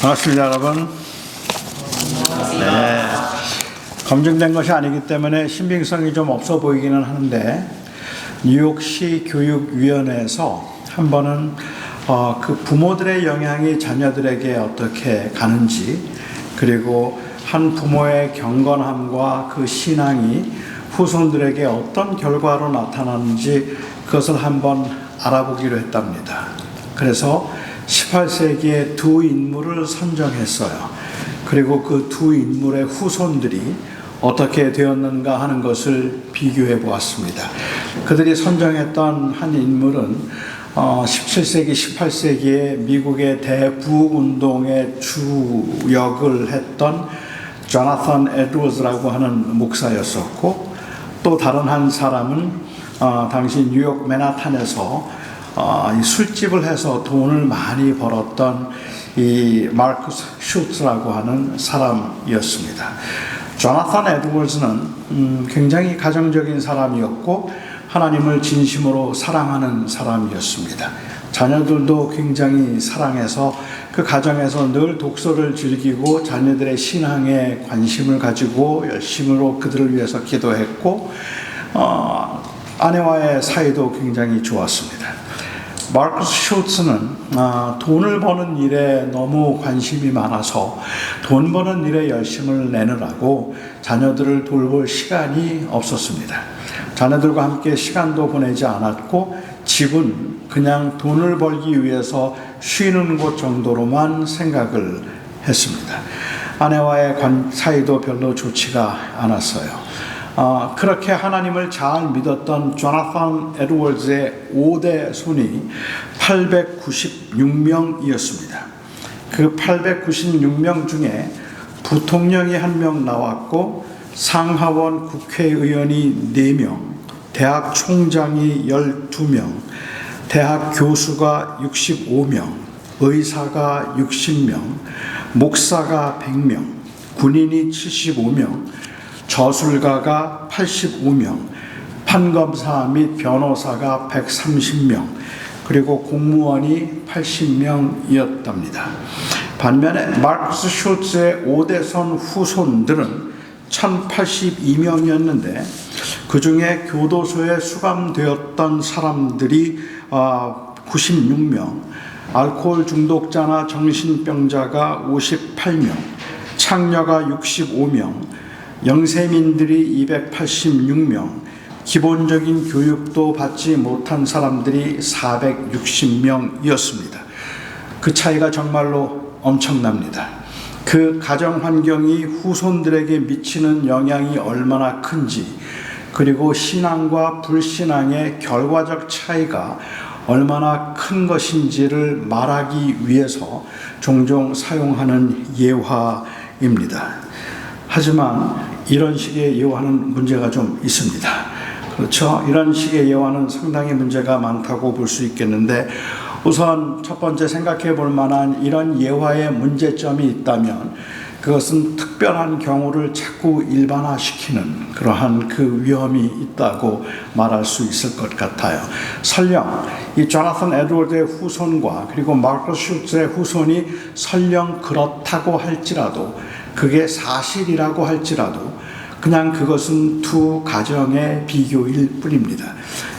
반갑습니다, 여러분. 네. 검증된 것이 아니기 때문에 신빙성이 좀 없어 보이기는 하는데, 뉴욕시 교육위원회에서 한 번은 그 부모들의 영향이 자녀들에게 어떻게 가는지, 그리고 한 부모의 경건함과 그 신앙이 후손들에게 어떤 결과로 나타나는지 그것을 한번 알아보기로 했답니다. 그래서 18세기에 두 인물을 선정했어요. 그리고 그 두 인물의 후손들이 어떻게 되었는가 하는 것을 비교해 보았습니다. 그들이 선정했던 한 인물은 17세기, 18세기에 미국의 대부운동의 주역을 했던 조나선 에드워즈라고 하는 목사였었고, 또 다른 한 사람은 당시 뉴욕 맨하탄에서 술집을 해서 돈을 많이 벌었던 이 마르쿠스 슈츠라고 하는 사람이었습니다. 조나선 에드워즈는 굉장히 가정적인 사람이었고 하나님을 진심으로 사랑하는 사람이었습니다. 자녀들도 굉장히 사랑해서 그 가정에서 늘 독서를 즐기고 자녀들의 신앙에 관심을 가지고 열심으로 그들을 위해서 기도했고, 아내와의 사이도 굉장히 좋았습니다. 마르쿠스 슈츠는 돈을 버는 일에 너무 관심이 많아서 돈 버는 일에 열심을 내느라고 자녀들을 돌볼 시간이 없었습니다. 자녀들과 함께 시간도 보내지 않았고, 집은 그냥 돈을 벌기 위해서 쉬는 곳 정도로만 생각을 했습니다. 아내와의 사이도 별로 좋지가 않았어요. 그렇게 하나님을 잘 믿었던 조나선 에드워즈의 5대 손이 896명이었습니다. 그 896명 중에 부통령이 1명 나왔고, 상하원 국회의원이 4명, 대학 총장이 12명, 대학 교수가 65명, 의사가 60명, 목사가 100명, 군인이 75명, 저술가가 85명, 판검사 및 변호사가 130명, 그리고 공무원이 80명이었답니다. 반면에 마르쿠스 슈츠의 5대선 후손들은 1082명이었는데 그 중에 교도소에 수감되었던 사람들이 96명, 알코올 중독자나 정신병자가 58명, 창녀가 65명, 영세민들이 286명, 기본적인 교육도 받지 못한 사람들이 460명이었습니다. 그 차이가 정말로 엄청납니다. 그 가정 환경이 후손들에게 미치는 영향이 얼마나 큰지, 그리고 신앙과 불신앙의 결과적 차이가 얼마나 큰 것인지를 말하기 위해서 종종 사용하는 예화입니다. 하지만 이런 식의 예화는 문제가 좀 있습니다. 그렇죠? 이런 식의 예화는 상당히 문제가 많다고 볼 수 있겠는데, 우선 첫 번째 생각해 볼 만한 이런 예화의 문제점이 있다면 그것은 특별한 경우를 자꾸 일반화시키는 그러한 그 위험이 있다고 말할 수 있을 것 같아요. 설령 이 조나선 에드워드의 후손과 그리고 마르쿠스 슈츠의 후손이 설령 그렇다고 할지라도, 그게 사실이라고 할지라도 그냥 그것은 두 가정의 비교일 뿐입니다.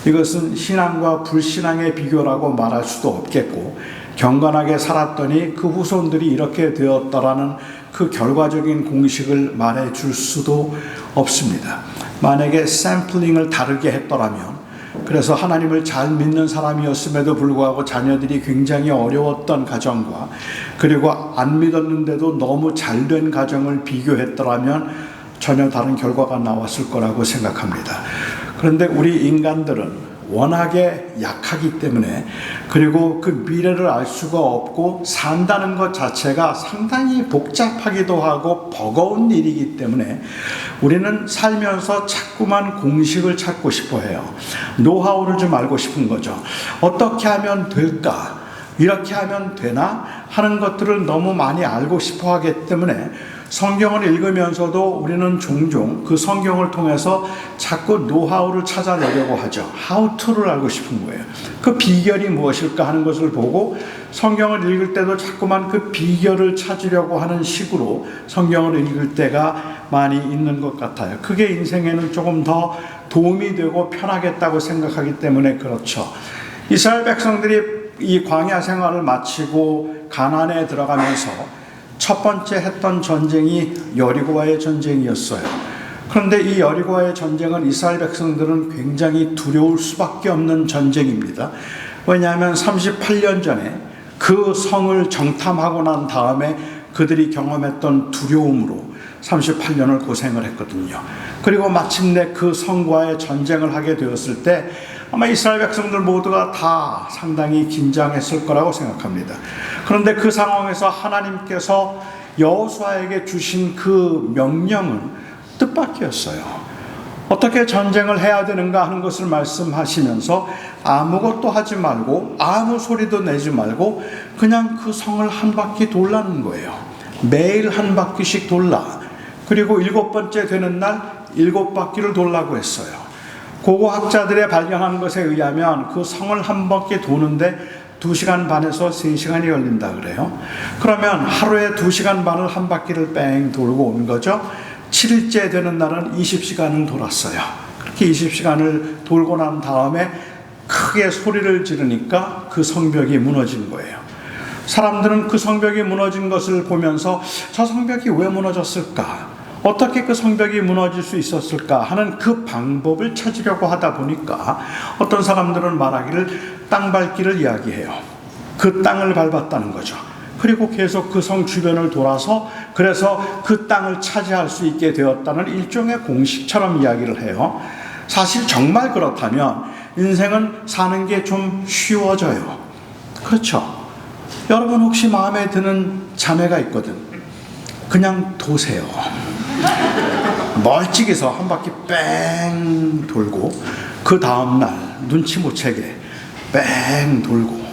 이것은 신앙과 불신앙의 비교라고 말할 수도 없겠고, 경건하게 살았더니 그 후손들이 이렇게 되었다라는 그 결과적인 공식을 말해줄 수도 없습니다. 만약에 샘플링을 다르게 했더라면, 그래서 하나님을 잘 믿는 사람이었음에도 불구하고 자녀들이 굉장히 어려웠던 가정과, 그리고 안 믿었는데도 너무 잘된 가정을 비교했더라면 전혀 다른 결과가 나왔을 거라고 생각합니다. 그런데 우리 인간들은 워낙에 약하기 때문에, 그리고 그 미래를 알 수가 없고 산다는 것 자체가 상당히 복잡하기도 하고 버거운 일이기 때문에 우리는 살면서 자꾸만 공식을 찾고 싶어 해요. 노하우를 좀 알고 싶은 거죠. 어떻게 하면 될까? 이렇게 하면 되나? 하는 것들을 너무 많이 알고 싶어 하기 때문에 성경을 읽으면서도 우리는 종종 그 성경을 통해서 자꾸 노하우를 찾아내려고 하죠. How to를 알고 싶은 거예요. 그 비결이 무엇일까 하는 것을 보고 성경을 읽을 때도 자꾸만 그 비결을 찾으려고 하는 식으로 성경을 읽을 때가 많이 있는 것 같아요. 그게 인생에는 조금 더 도움이 되고 편하겠다고 생각하기 때문에 그렇죠. 이스라엘 백성들이 이 광야 생활을 마치고 가나안에 들어가면서 첫 번째 했던 전쟁이 여리고와의 전쟁이었어요. 그런데 이 여리고와의 전쟁은 이스라엘 백성들은 굉장히 두려울 수밖에 없는 전쟁입니다. 왜냐하면 38년 전에 그 성을 정탐하고 난 다음에 그들이 경험했던 두려움으로 38년을 고생을 했거든요. 그리고 마침내 그 성과의 전쟁을 하게 되었을 때 아마 이스라엘 백성들 모두가 다 상당히 긴장했을 거라고 생각합니다. 그런데 그 상황에서 하나님께서 여호수아에게 주신 그 명령은 뜻밖이었어요. 어떻게 전쟁을 해야 되는가 하는 것을 말씀하시면서 아무것도 하지 말고 아무 소리도 내지 말고 그냥 그 성을 한 바퀴 돌라는 거예요. 매일 한 바퀴씩 돌라. 그리고 7번째 되는 날 7바퀴를 돌라고 했어요. 고고학자들의 발견한 것에 의하면 그 성을 한 바퀴 도는데 2시간 반에서 3시간이 걸린다 그래요. 그러면 하루에 2시간 반을 한 바퀴를 뺑 돌고 온 거죠. 7일째 되는 날은 20시간을 돌았어요. 그렇게 20시간을 돌고 난 다음에 크게 소리를 지르니까 그 성벽이 무너진 거예요. 사람들은 그 성벽이 무너진 것을 보면서 저 성벽이 왜 무너졌을까? 어떻게 그 성벽이 무너질 수 있었을까 하는 그 방법을 찾으려고 하다 보니까 어떤 사람들은 말하기를 땅 밟기를 이야기해요. 그 땅을 밟았다는 거죠. 그리고 계속 그 성 주변을 돌아서 그래서 그 땅을 차지할 수 있게 되었다는 일종의 공식처럼 이야기를 해요. 사실 정말 그렇다면 인생은 사는 게 좀 쉬워져요. 그렇죠? 여러분 혹시 마음에 드는 자매가 있거든. 그냥 도세요. 멀찍이서 한 바퀴 뺑 돌고 그 다음날 눈치 못 채게 뺑 돌고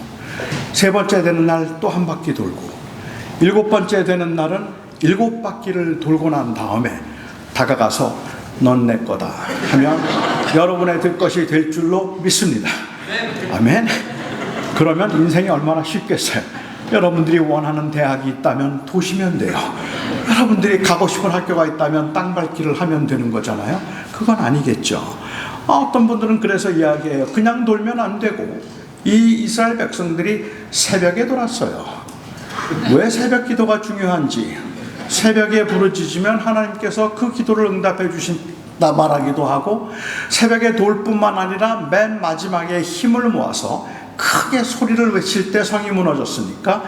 3번째 되는 날 또 한 바퀴 돌고 7번째 되는 날은 7바퀴를 돌고 난 다음에 다가가서 넌 내 거다 하면 여러분의 될 것이 될 줄로 믿습니다. 아멘. 그러면 인생이 얼마나 쉽겠어요. 여러분들이 원하는 대학이 있다면 도시면 돼요. 여러분들이 가고 싶은 학교가 있다면 땅 밟기를 하면 되는 거잖아요. 그건 아니겠죠. 어떤 분들은 그래서 이야기해요. 그냥 돌면 안 되고 이 이스라엘 백성들이 새벽에 돌았어요. 왜 새벽 기도가 중요한지 새벽에 부르짖으면 하나님께서 그 기도를 응답해 주신다 말하기도 하고 새벽에 돌 뿐만 아니라 맨 마지막에 힘을 모아서 크게 소리를 외칠 때 성이 무너졌으니까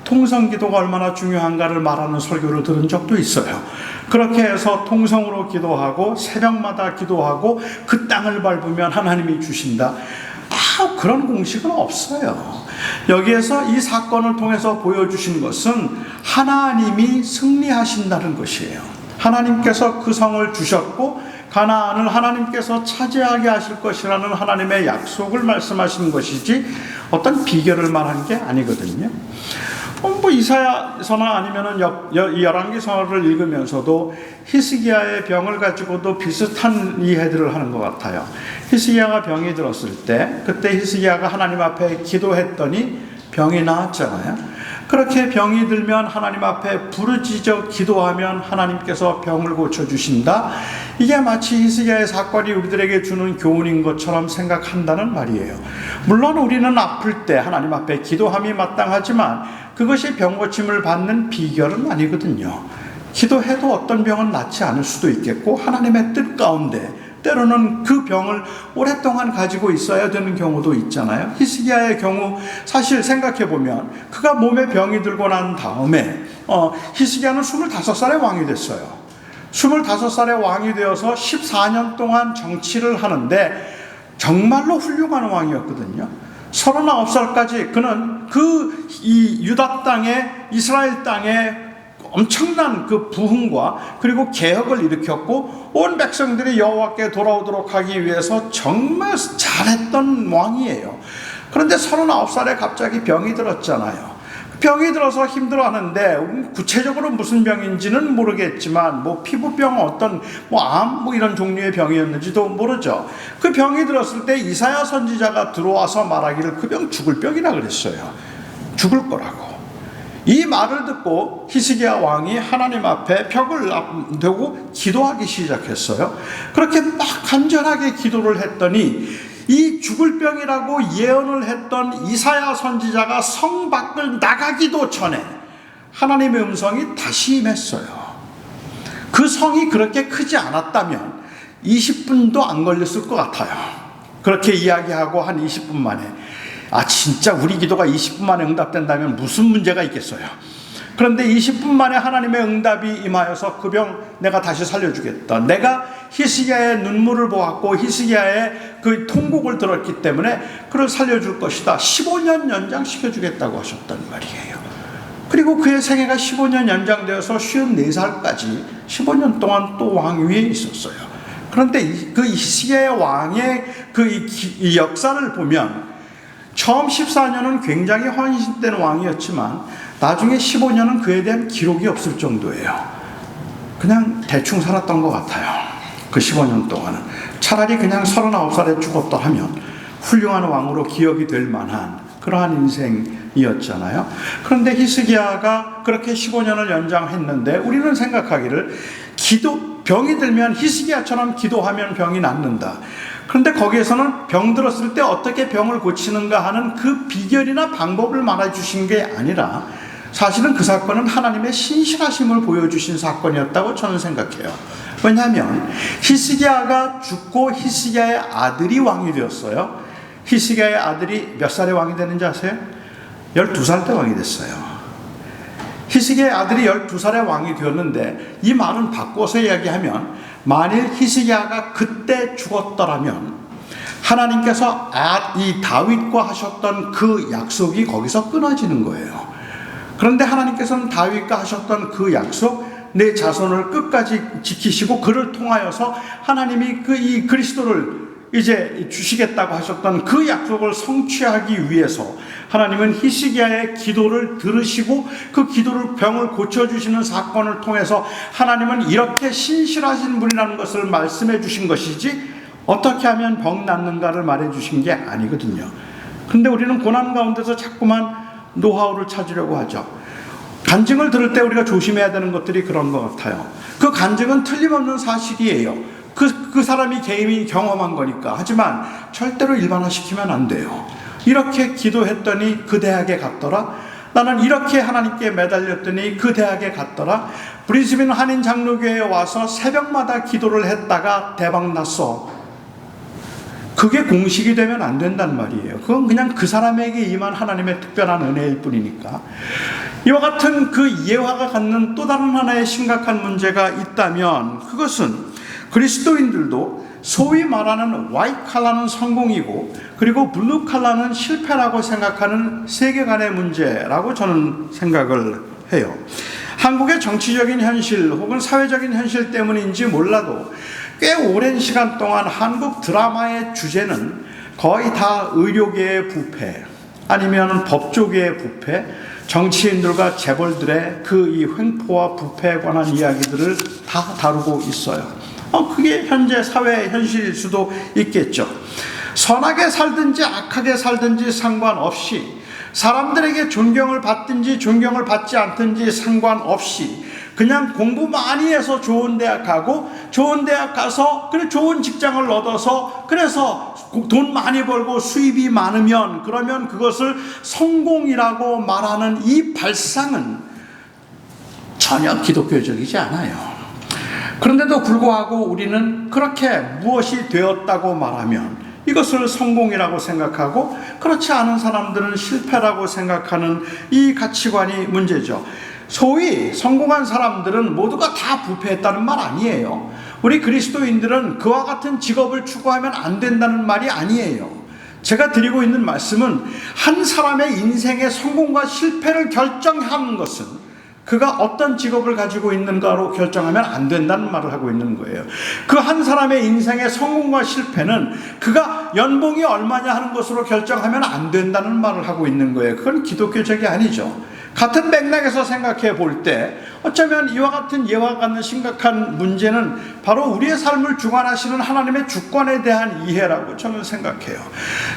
통성기도가 얼마나 중요한가를 말하는 설교를 들은 적도 있어요. 그렇게 해서 통성으로 기도하고 새벽마다 기도하고 그 땅을 밟으면 하나님이 주신다. 그런 공식은 없어요. 여기에서 이 사건을 통해서 보여주신 것은 하나님이 승리하신다는 것이에요. 하나님께서 그 성을 주셨고 가나안을 하나님께서 차지하게 하실 것이라는 하나님의 약속을 말씀하신 것이지 어떤 비결을 말한 게 아니거든요. 이사야서나 아니면은 열왕기서를 읽으면서도 히스기야의 병을 가지고도 비슷한 이해들을 하는 것 같아요. 히스기야가 병이 들었을 때 그때 히스기야가 하나님 앞에 기도했더니 병이 나았잖아요. 그렇게 병이 들면 하나님 앞에 부르짖어 기도하면 하나님께서 병을 고쳐주신다. 이게 마치 히스기야의 사건이 우리들에게 주는 교훈인 것처럼 생각한다는 말이에요. 물론 우리는 아플 때 하나님 앞에 기도함이 마땅하지만 그것이 병 고침을 받는 비결은 아니거든요. 기도해도 어떤 병은 낫지 않을 수도 있겠고 하나님의 뜻 가운데 때로는 그 병을 오랫동안 가지고 있어야 되는 경우도 있잖아요. 히스기야의 경우 사실 생각해보면 그가 몸에 병이 들고 난 다음에 히스기야는 25살에 왕이 됐어요. 25살에 왕이 되어서 14년 동안 정치를 하는데 정말로 훌륭한 왕이었거든요. 39살까지 그는 이 유다 땅에 이스라엘 땅에 엄청난 그 부흥과 그리고 개혁을 일으켰고 온 백성들이 여호와께 돌아오도록 하기 위해서 정말 잘했던 왕이에요. 그런데 39살에 갑자기 병이 들었잖아요. 병이 들어서 힘들어하는데 구체적으로 무슨 병인지는 모르겠지만 뭐 피부병 어떤 암 이런 종류의 병이었는지도 모르죠. 그 병이 들었을 때 이사야 선지자가 들어와서 말하기를 그 병 죽을 병이라 그랬어요. 죽을 거라고. 이 말을 듣고 히스기야 왕이 하나님 앞에 벽을 대고 기도하기 시작했어요. 그렇게 막 간절하게 기도를 했더니 이 죽을 병이라고 예언을 했던 이사야 선지자가 성 밖을 나가기도 전에 하나님의 음성이 다시 임했어요. 그 성이 그렇게 크지 않았다면 20분도 안 걸렸을 것 같아요. 그렇게 이야기하고 한 20분 만에 진짜 우리 기도가 20분 만에 응답된다면 무슨 문제가 있겠어요. 그런데 20분 만에 하나님의 응답이 임하여서 그 병 내가 다시 살려주겠다. 내가 히스기야의 눈물을 보았고 히스기야의 그 통곡을 들었기 때문에 그를 살려줄 것이다. 15년 연장시켜주겠다고 하셨단 말이에요. 그리고 그의 생애가 15년 연장되어서 54살까지 15년 동안 또 왕위에 있었어요. 그런데 그 히스기야의 왕의 이 역사를 보면 처음 14년은 굉장히 헌신된 왕이었지만 나중에 15년은 그에 대한 기록이 없을 정도예요. 그냥 대충 살았던 것 같아요. 그 15년 동안은 차라리 그냥 39살에 죽었다 하면 훌륭한 왕으로 기억이 될 만한 그러한 인생이었잖아요. 그런데 히스기야가 그렇게 15년을 연장했는데 우리는 생각하기를 병이 들면 히스기야처럼 기도하면 병이 낫는다. 그런데 거기에서는 병 들었을 때 어떻게 병을 고치는가 하는 그 비결이나 방법을 말해주신 게 아니라 사실은 그 사건은 하나님의 신실하심을 보여주신 사건이었다고 저는 생각해요. 왜냐하면 히스기야가 죽고 히스기야의 아들이 왕이 되었어요. 히스기야의 아들이 몇 살에 왕이 되는지 아세요? 12살 때 왕이 됐어요. 히스기야의 아들이 12살에 왕이 되었는데 이 말은 바꿔서 이야기하면 만일 히스기야가 그때 죽었더라면 하나님께서 이 다윗과 하셨던 그 약속이 거기서 끊어지는 거예요. 그런데 하나님께서는 다윗과 하셨던 그 약속, 내 자손을 끝까지 지키시고 그를 통하여서 하나님이 이 그리스도를 이제 주시겠다고 하셨던 그 약속을 성취하기 위해서 하나님은 히스기야의 기도를 들으시고 그 기도를 병을 고쳐주시는 사건을 통해서 하나님은 이렇게 신실하신 분이라는 것을 말씀해 주신 것이지 어떻게 하면 병 낫는가를 말해 주신 게 아니거든요. 그런데 우리는 고난 가운데서 자꾸만 노하우를 찾으려고 하죠. 간증을 들을 때 우리가 조심해야 되는 것들이 그런 것 같아요. 그 간증은 틀림없는 사실이에요. 그 사람이 개인이 경험한 거니까. 하지만 절대로 일반화시키면 안 돼요. 이렇게 기도했더니 그 대학에 갔더라. 나는 이렇게 하나님께 매달렸더니 그 대학에 갔더라. 브리즈빈 한인 장로교회에 와서 새벽마다 기도를 했다가 대박 났어. 그게 공식이 되면 안 된단 말이에요. 그건 그냥 그 사람에게 임한 하나님의 특별한 은혜일 뿐이니까. 이와 같은 그 예화가 갖는 또 다른 하나의 심각한 문제가 있다면 그것은 그리스도인들도 소위 말하는 화이트 칼라는 성공이고 그리고 블루 칼라는 실패라고 생각하는 세계관의 문제라고 저는 생각을 해요. 한국의 정치적인 현실 혹은 사회적인 현실 때문인지 몰라도 꽤 오랜 시간 동안 한국 드라마의 주제는 거의 다 의료계의 부패 아니면 법조계의 부패, 정치인들과 재벌들의 그 이 횡포와 부패에 관한 이야기들을 다 다루고 있어요. 그게 현재 사회의 현실일 수도 있겠죠. 선하게 살든지 악하게 살든지 상관없이 사람들에게 존경을 받든지 존경을 받지 않든지 상관없이 그냥 공부 많이 해서 좋은 대학 가고 좋은 대학 가서 그래 좋은 직장을 얻어서 그래서 돈 많이 벌고 수입이 많으면 그러면 그것을 성공이라고 말하는 이 발상은 전혀 기독교적이지 않아요. 그런데도 불구하고 우리는 그렇게 무엇이 되었다고 말하면 이것을 성공이라고 생각하고 그렇지 않은 사람들은 실패라고 생각하는 이 가치관이 문제죠. 소위 성공한 사람들은 모두가 다 부패했다는 말 아니에요. 우리 그리스도인들은 그와 같은 직업을 추구하면 안 된다는 말이 아니에요. 제가 드리고 있는 말씀은 한 사람의 인생의 성공과 실패를 결정하는 것은 그가 어떤 직업을 가지고 있는가로 결정하면 안 된다는 말을 하고 있는 거예요. 그 한 사람의 인생의 성공과 실패는 그가 연봉이 얼마냐 하는 것으로 결정하면 안 된다는 말을 하고 있는 거예요. 그건 기독교적이 아니죠. 같은 맥락에서 생각해 볼 때 어쩌면 이와 같은 예와 같은 심각한 문제는 바로 우리의 삶을 주관하시는 하나님의 주권에 대한 이해라고 저는 생각해요.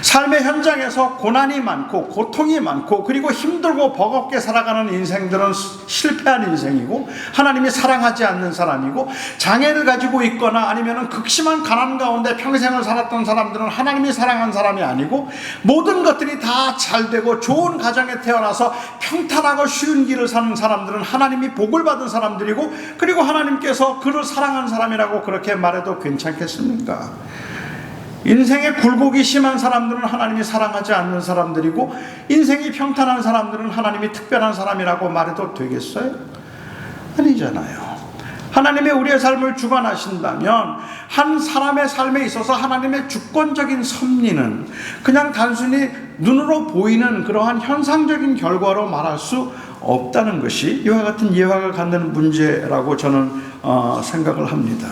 삶의 현장에서 고난이 많고 고통이 많고 그리고 힘들고 버겁게 살아가는 인생들은 실패한 인생이고 하나님이 사랑하지 않는 사람이고, 장애를 가지고 있거나 아니면 극심한 가난 가운데 평생을 살았던 사람들은 하나님이 사랑한 사람이 아니고, 모든 것들이 다 잘 되고 좋은 가정에 태어나서 평탄하고 쉬운 길을 사는 사람들은 하나님이 복을 받은 사람들이고, 그리고 하나님께서 그를 사랑한 사람이라고 그렇게 말해도 괜찮겠습니까? 인생의 굴곡이 심한 사람들은 하나님이 사랑하지 않는 사람들이고, 인생이 평탄한 사람들은 하나님이 특별한 사람이라고 말해도 되겠어요? 아니잖아요. 하나님이 우리의 삶을 주관하신다면 한 사람의 삶에 있어서 하나님의 주권적인 섭리는 그냥 단순히 눈으로 보이는 그러한 현상적인 결과로 말할 수 없다는 것이 이와 같은 예화가 갖는 문제라고 저는 생각을 합니다.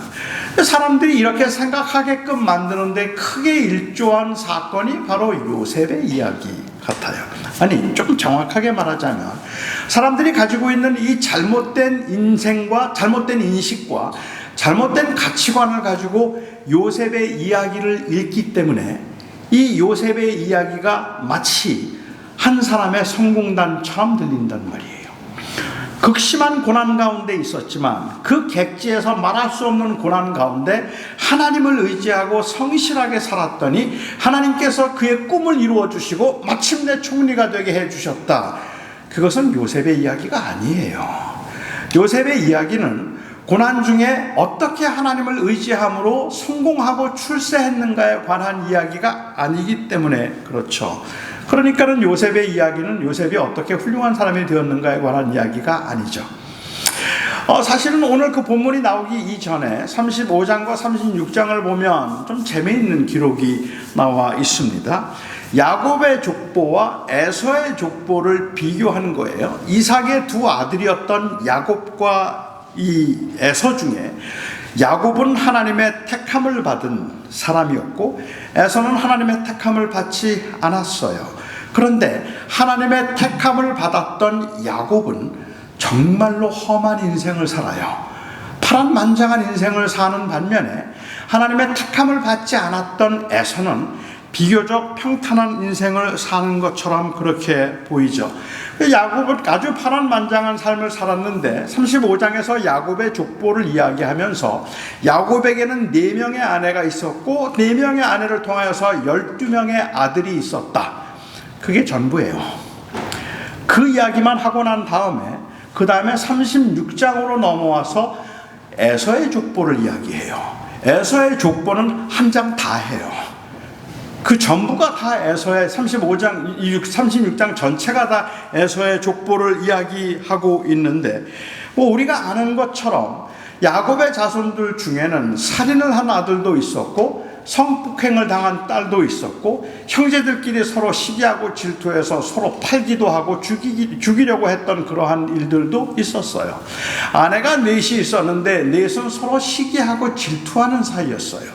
사람들이 이렇게 생각하게끔 만드는데 크게 일조한 사건이 바로 요셉의 이야기 같아요. 아니, 조금 정확하게 말하자면 사람들이 가지고 있는 이 잘못된 인생과 잘못된 인식과 잘못된 가치관을 가지고 요셉의 이야기를 읽기 때문에 이 요셉의 이야기가 마치 한 사람의 성공담처럼 들린단 말이에요. 극심한 고난 가운데 있었지만 그 객지에서 말할 수 없는 고난 가운데 하나님을 의지하고 성실하게 살았더니 하나님께서 그의 꿈을 이루어 주시고 마침내 총리가 되게 해주셨다. 그것은 요셉의 이야기가 아니에요. 요셉의 이야기는 고난 중에 어떻게 하나님을 의지함으로 성공하고 출세했는가에 관한 이야기가 아니기 때문에 그렇죠. 그러니까는 요셉의 이야기는 요셉이 어떻게 훌륭한 사람이 되었는가에 관한 이야기가 아니죠. 사실은 오늘 그 본문이 나오기 이전에 35장과 36장을 보면 좀 재미있는 기록이 나와 있습니다. 야곱의 족보와 에서의 족보를 비교한 거예요. 이삭의 두 아들이었던 야곱과 이 에서 중에 야곱은 하나님의 택함을 받은 사람이었고 에서는 하나님의 택함을 받지 않았어요. 그런데 하나님의 택함을 받았던 야곱은 정말로 험한 인생을 살아요. 파란만장한 인생을 사는 반면에 하나님의 택함을 받지 않았던 에서는 비교적 평탄한 인생을 사는 것처럼 그렇게 보이죠. 야곱은 아주 파란만장한 삶을 살았는데 35장에서 야곱의 족보를 이야기하면서 야곱에게는 4명의 아내가 있었고 4명의 아내를 통하여서 12명의 아들이 있었다. 그게 전부예요. 그 이야기만 하고 난 다음에 그 다음에 36장으로 넘어와서 에서의 족보를 이야기해요. 에서의 족보는 한 장 다 해요. 그 전부가 다 에서의 36장 전체가 다 에서의 족보를 이야기하고 있는데, 우리가 아는 것처럼 야곱의 자손들 중에는 살인을 한 아들도 있었고 성폭행을 당한 딸도 있었고 형제들끼리 서로 시기하고 질투해서 서로 팔기도 하고 죽이려고 했던 그러한 일들도 있었어요. 아내가 넷이 있었는데 넷은 서로 시기하고 질투하는 사이였어요.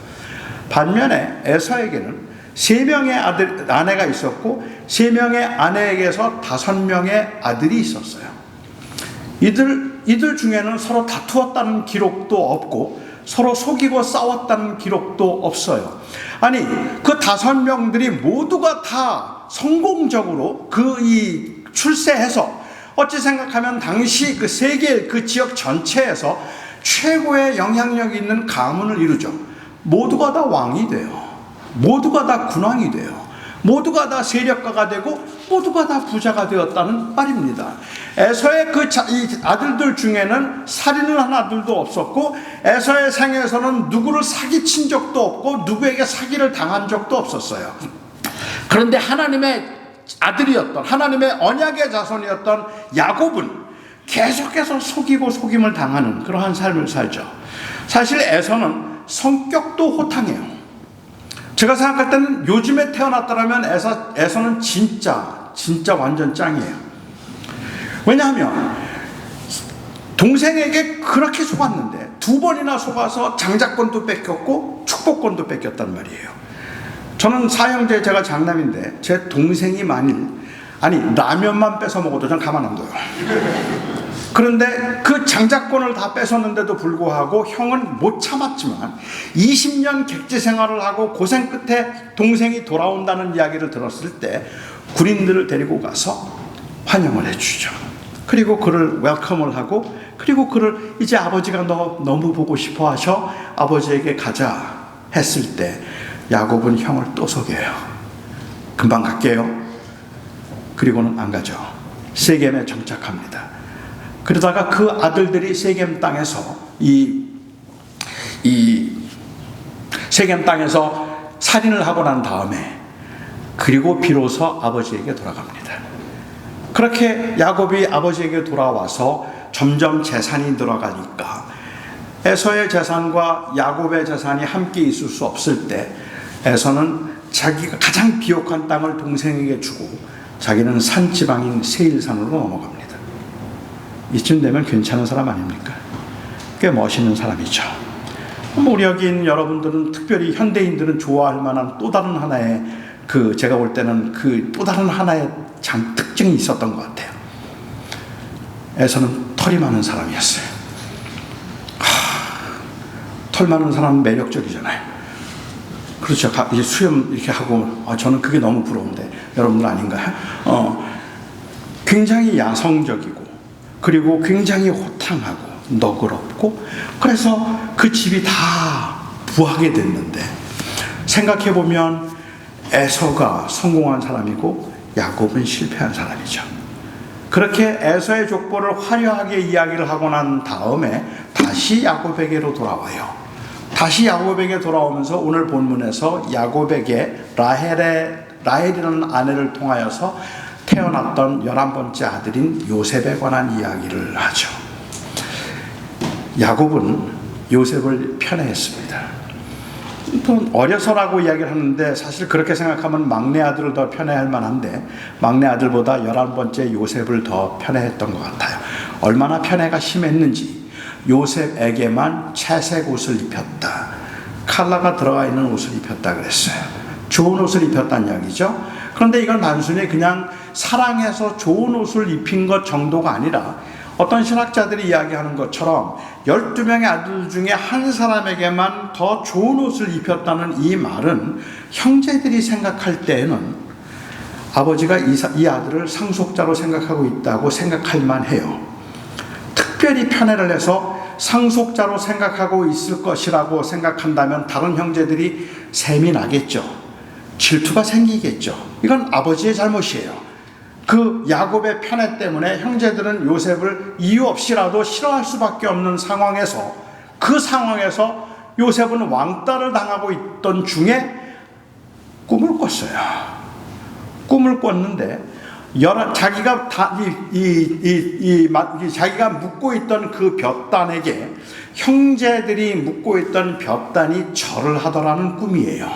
반면에 에서에게는 3명의 아내가 있었고 3명의 아내에게서 5명의 아들이 있었어요. 이들 중에는 서로 다투었다는 기록도 없고 서로 속이고 싸웠다는 기록도 없어요. 아니, 그 5명들이 모두가 다 성공적으로 출세해서 어찌 생각하면 당시 그 세계 그 지역 전체에서 최고의 영향력 있는 가문을 이루죠. 모두가 다 왕이 돼요. 모두가 다 군왕이 돼요. 모두가 다 세력가가 되고 모두가 다 부자가 되었다는 말입니다. 에서의 이 아들들 중에는 살인을 한 아들도 없었고 에서의 생에서는 누구를 사기친 적도 없고 누구에게 사기를 당한 적도 없었어요. 그런데 하나님의 아들이었던, 하나님의 언약의 자손이었던 야곱은 계속해서 속이고 속임을 당하는 그러한 삶을 살죠. 사실 에서는 성격도 호탕해요. 제가 생각할 때는 요즘에 태어났더라면 에서는 진짜 완전 짱이에요. 왜냐하면 동생에게 그렇게 속았는데 2번이나 속아서 장자권도 뺏겼고 축복권도 뺏겼단 말이에요. 저는 사형제, 제가 장남인데 제 동생이 만일 아니 라면만 뺏어 먹어도 전 가만 안 둬요. 그런데 그 장자권을 다 뺏었는데도 불구하고 형은 못 참았지만 20년 객지 생활을 하고 고생 끝에 동생이 돌아온다는 이야기를 들었을 때 군인들을 데리고 가서 환영을 해주죠. 그리고 그를 웰컴을 하고, 그리고 그를 이제 아버지가 너 너무 보고 싶어 하셔 아버지에게 가자 했을 때 야곱은 형을 또 속여요. 금방 갈게요. 그리고는 안 가죠. 세겜에 정착합니다. 그러다가 그 아들들이 세겜 땅에서 세겜 땅에서 살인을 하고 난 다음에 그리고 비로소 아버지에게 돌아갑니다. 그렇게 야곱이 아버지에게 돌아와서 점점 재산이 늘어가니까 에서의 재산과 야곱의 재산이 함께 있을 수 없을 때 에서는 자기가 가장 비옥한 땅을 동생에게 주고 자기는 산지방인 세일산으로 넘어갑니다. 이쯤 되면 괜찮은 사람 아닙니까? 꽤 멋있는 사람이죠. 우리 여기 있는 여러분들은, 특별히 현대인들은 좋아할 만한 또 다른 하나의 제가 볼 때는 그 또 다른 하나의 특징이 있었던 것 같아요. 에서는 털이 많은 사람이었어요. 털 많은 사람은 매력적이잖아요. 그렇죠. 이제 수염 이렇게 하고, 저는 그게 너무 부러운데 여러분들 아닌가요? 굉장히 야성적이고, 그리고 굉장히 호탕하고 너그럽고, 그래서 그 집이 다 부하게 됐는데, 생각해보면 에서가 성공한 사람이고 야곱은 실패한 사람이죠. 그렇게 에서의 족보를 화려하게 이야기를 하고 난 다음에 다시 야곱에게로 돌아와요. 다시 야곱에게 돌아오면서 오늘 본문에서 야곱에게 라헬이라는 아내를 통하여서 태어났던 11번째 아들인 요셉에 관한 이야기를 하죠. 야곱은 요셉을 편애했습니다. 또 어려서라고 이야기를 하는데, 사실 그렇게 생각하면 막내 아들을 더 편애할 만한데 막내 아들보다 11번째 요셉을 더 편애했던 것 같아요. 얼마나 편애가 심했는지 요셉에게만 채색 옷을 입혔다, 칼라가 들어가 있는 옷을 입혔다 그랬어요. 좋은 옷을 입혔다는 이야기죠. 그런데 이건 단순히 그냥 사랑해서 좋은 옷을 입힌 것 정도가 아니라, 어떤 신학자들이 이야기하는 것처럼 12명의 아들 중에 한 사람에게만 더 좋은 옷을 입혔다는 이 말은 형제들이 생각할 때에는 아버지가 이 아들을 상속자로 생각하고 있다고 생각할 만해요. 특별히 편애를 해서 상속자로 생각하고 있을 것이라고 생각한다면 다른 형제들이 셈이 나겠죠. 질투가 생기겠죠. 이건 아버지의 잘못이에요. 그 야곱의 편애 때문에 형제들은 요셉을 이유 없이라도 싫어할 수밖에 없는 상황에서, 그 상황에서 요셉은 왕따를 당하고 있던 중에 꿈을 꿨어요. 꿈을 꿨는데 자기가 자기가 묻고 있던 그 볕단에게 형제들이 묻고 있던 볕단이 절을 하더라는 꿈이에요.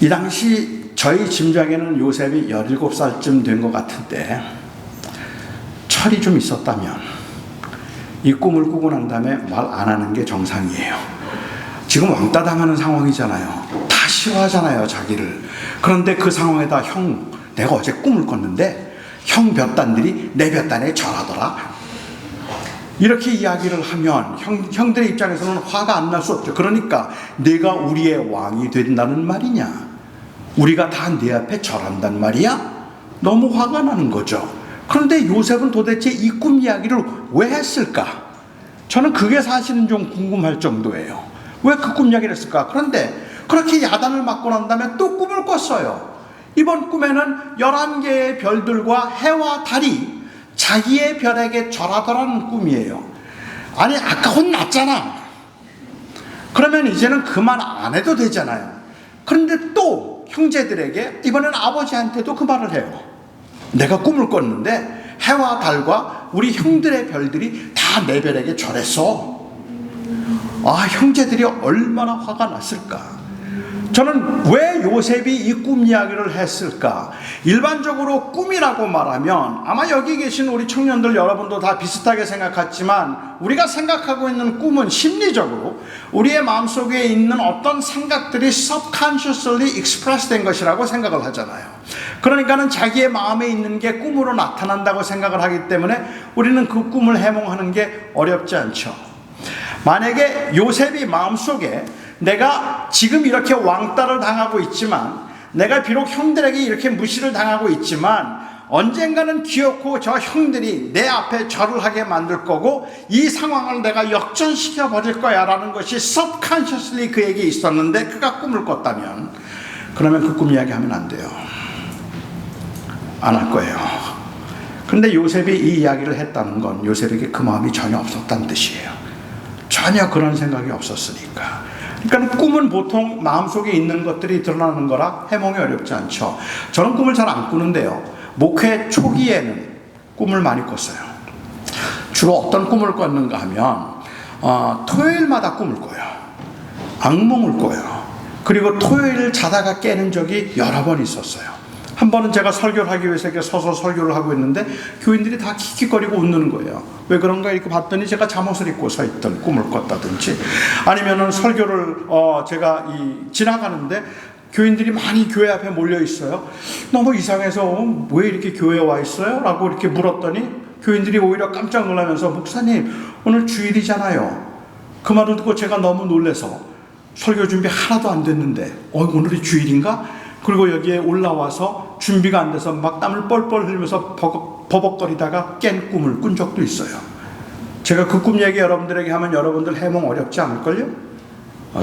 이 당시 저희 짐작에는 요셉이 17살쯤 된 것 같은데, 철이 좀 있었다면 이 꿈을 꾸고 난 다음에 말 안 하는 게 정상이에요. 지금 왕따 당하는 상황이잖아요. 다 싫어하잖아요, 자기를. 그런데 그 상황에다 내가 어제 꿈을 꿨는데 형 볕단들이 내 볕단에 절하더라, 이렇게 이야기를 하면 형들의 입장에서는 화가 안 날 수 없죠. 그러니까 내가 우리의 왕이 된다는 말이냐, 우리가 다 내 앞에 절한단 말이야? 너무 화가 나는 거죠. 그런데 요셉은 도대체 이 꿈 이야기를 왜 했을까? 저는 그게 사실은 좀 궁금할 정도예요. 왜 그 꿈 이야기를 했을까? 그런데 그렇게 야단을 맞고 난 다음에 또 꿈을 꿨어요. 이번 꿈에는 11개의 별들과 해와 달이 자기의 별에게 절하더라는 꿈이에요. 아니, 아까 혼났잖아. 그러면 이제는 그 말 안 해도 되잖아요. 그런데 또 형제들에게, 이번엔 아버지한테도 그 말을 해요. 내가 꿈을 꿨는데 해와 달과 우리 형들의 별들이 다 내 별에게 절했어. 형제들이 얼마나 화가 났을까. 저는 왜 요셉이 이 꿈 이야기를 했을까? 일반적으로 꿈이라고 말하면 아마 여기 계신 우리 청년들 여러분도 다 비슷하게 생각했지만, 우리가 생각하고 있는 꿈은 심리적으로 우리의 마음속에 있는 어떤 생각들이 subconsciously express 된 것이라고 생각을 하잖아요. 그러니까는 자기의 마음에 있는 게 꿈으로 나타난다고 생각을 하기 때문에 우리는 그 꿈을 해몽하는 게 어렵지 않죠. 만약에 요셉이 마음속에 내가 지금 이렇게 왕따를 당하고 있지만, 내가 비록 형들에게 이렇게 무시를 당하고 있지만 언젠가는 기어코 저 형들이 내 앞에 절을 하게 만들 거고 이 상황을 내가 역전시켜 버릴 거야 라는 것이 subconsciously 그에게 있었는데 그가 꿈을 꿨다면, 그러면 그 꿈 이야기하면 안 돼요. 안 할 거예요. 그런데 요셉이 이 이야기를 했다는 건 요셉에게 그 마음이 전혀 없었다는 뜻이에요. 전혀 그런 생각이 없었으니까. 그러니까 꿈은 보통 마음속에 있는 것들이 드러나는 거라 해몽이 어렵지 않죠. 저는 꿈을 잘 안 꾸는데요, 목회 초기에는 꿈을 많이 꿨어요. 주로 어떤 꿈을 꿨는가 하면 토요일마다 꿈을 꿔요. 악몽을 꿔요. 그리고 토요일 자다가 깨는 적이 여러 번 있었어요. 한 번은 제가 설교를 하기 위해서 이렇게 서서 설교를 하고 있는데 교인들이 다 킥킥거리고 웃는 거예요. 왜 그런가 이렇게 봤더니 제가 잠옷을 입고 서 있던 꿈을 꿨다든지, 아니면은 설교를 제가 지나가는데 교인들이 많이 교회 앞에 몰려 있어요. 너무 이상해서 왜 이렇게 교회에 와 있어요? 라고 이렇게 물었더니 교인들이 오히려 깜짝 놀라면서, 목사님 오늘 주일이잖아요. 그 말을 듣고 제가 너무 놀라서 설교 준비 하나도 안 됐는데 오늘이 주일인가? 그리고 여기에 올라와서 준비가 안 돼서 막 땀을 뻘뻘 흘리면서 버벅거리다가 깬 꿈을 꾼 적도 있어요. 제가 그 꿈 얘기 여러분들에게 하면 여러분들 해몽 어렵지 않을걸요?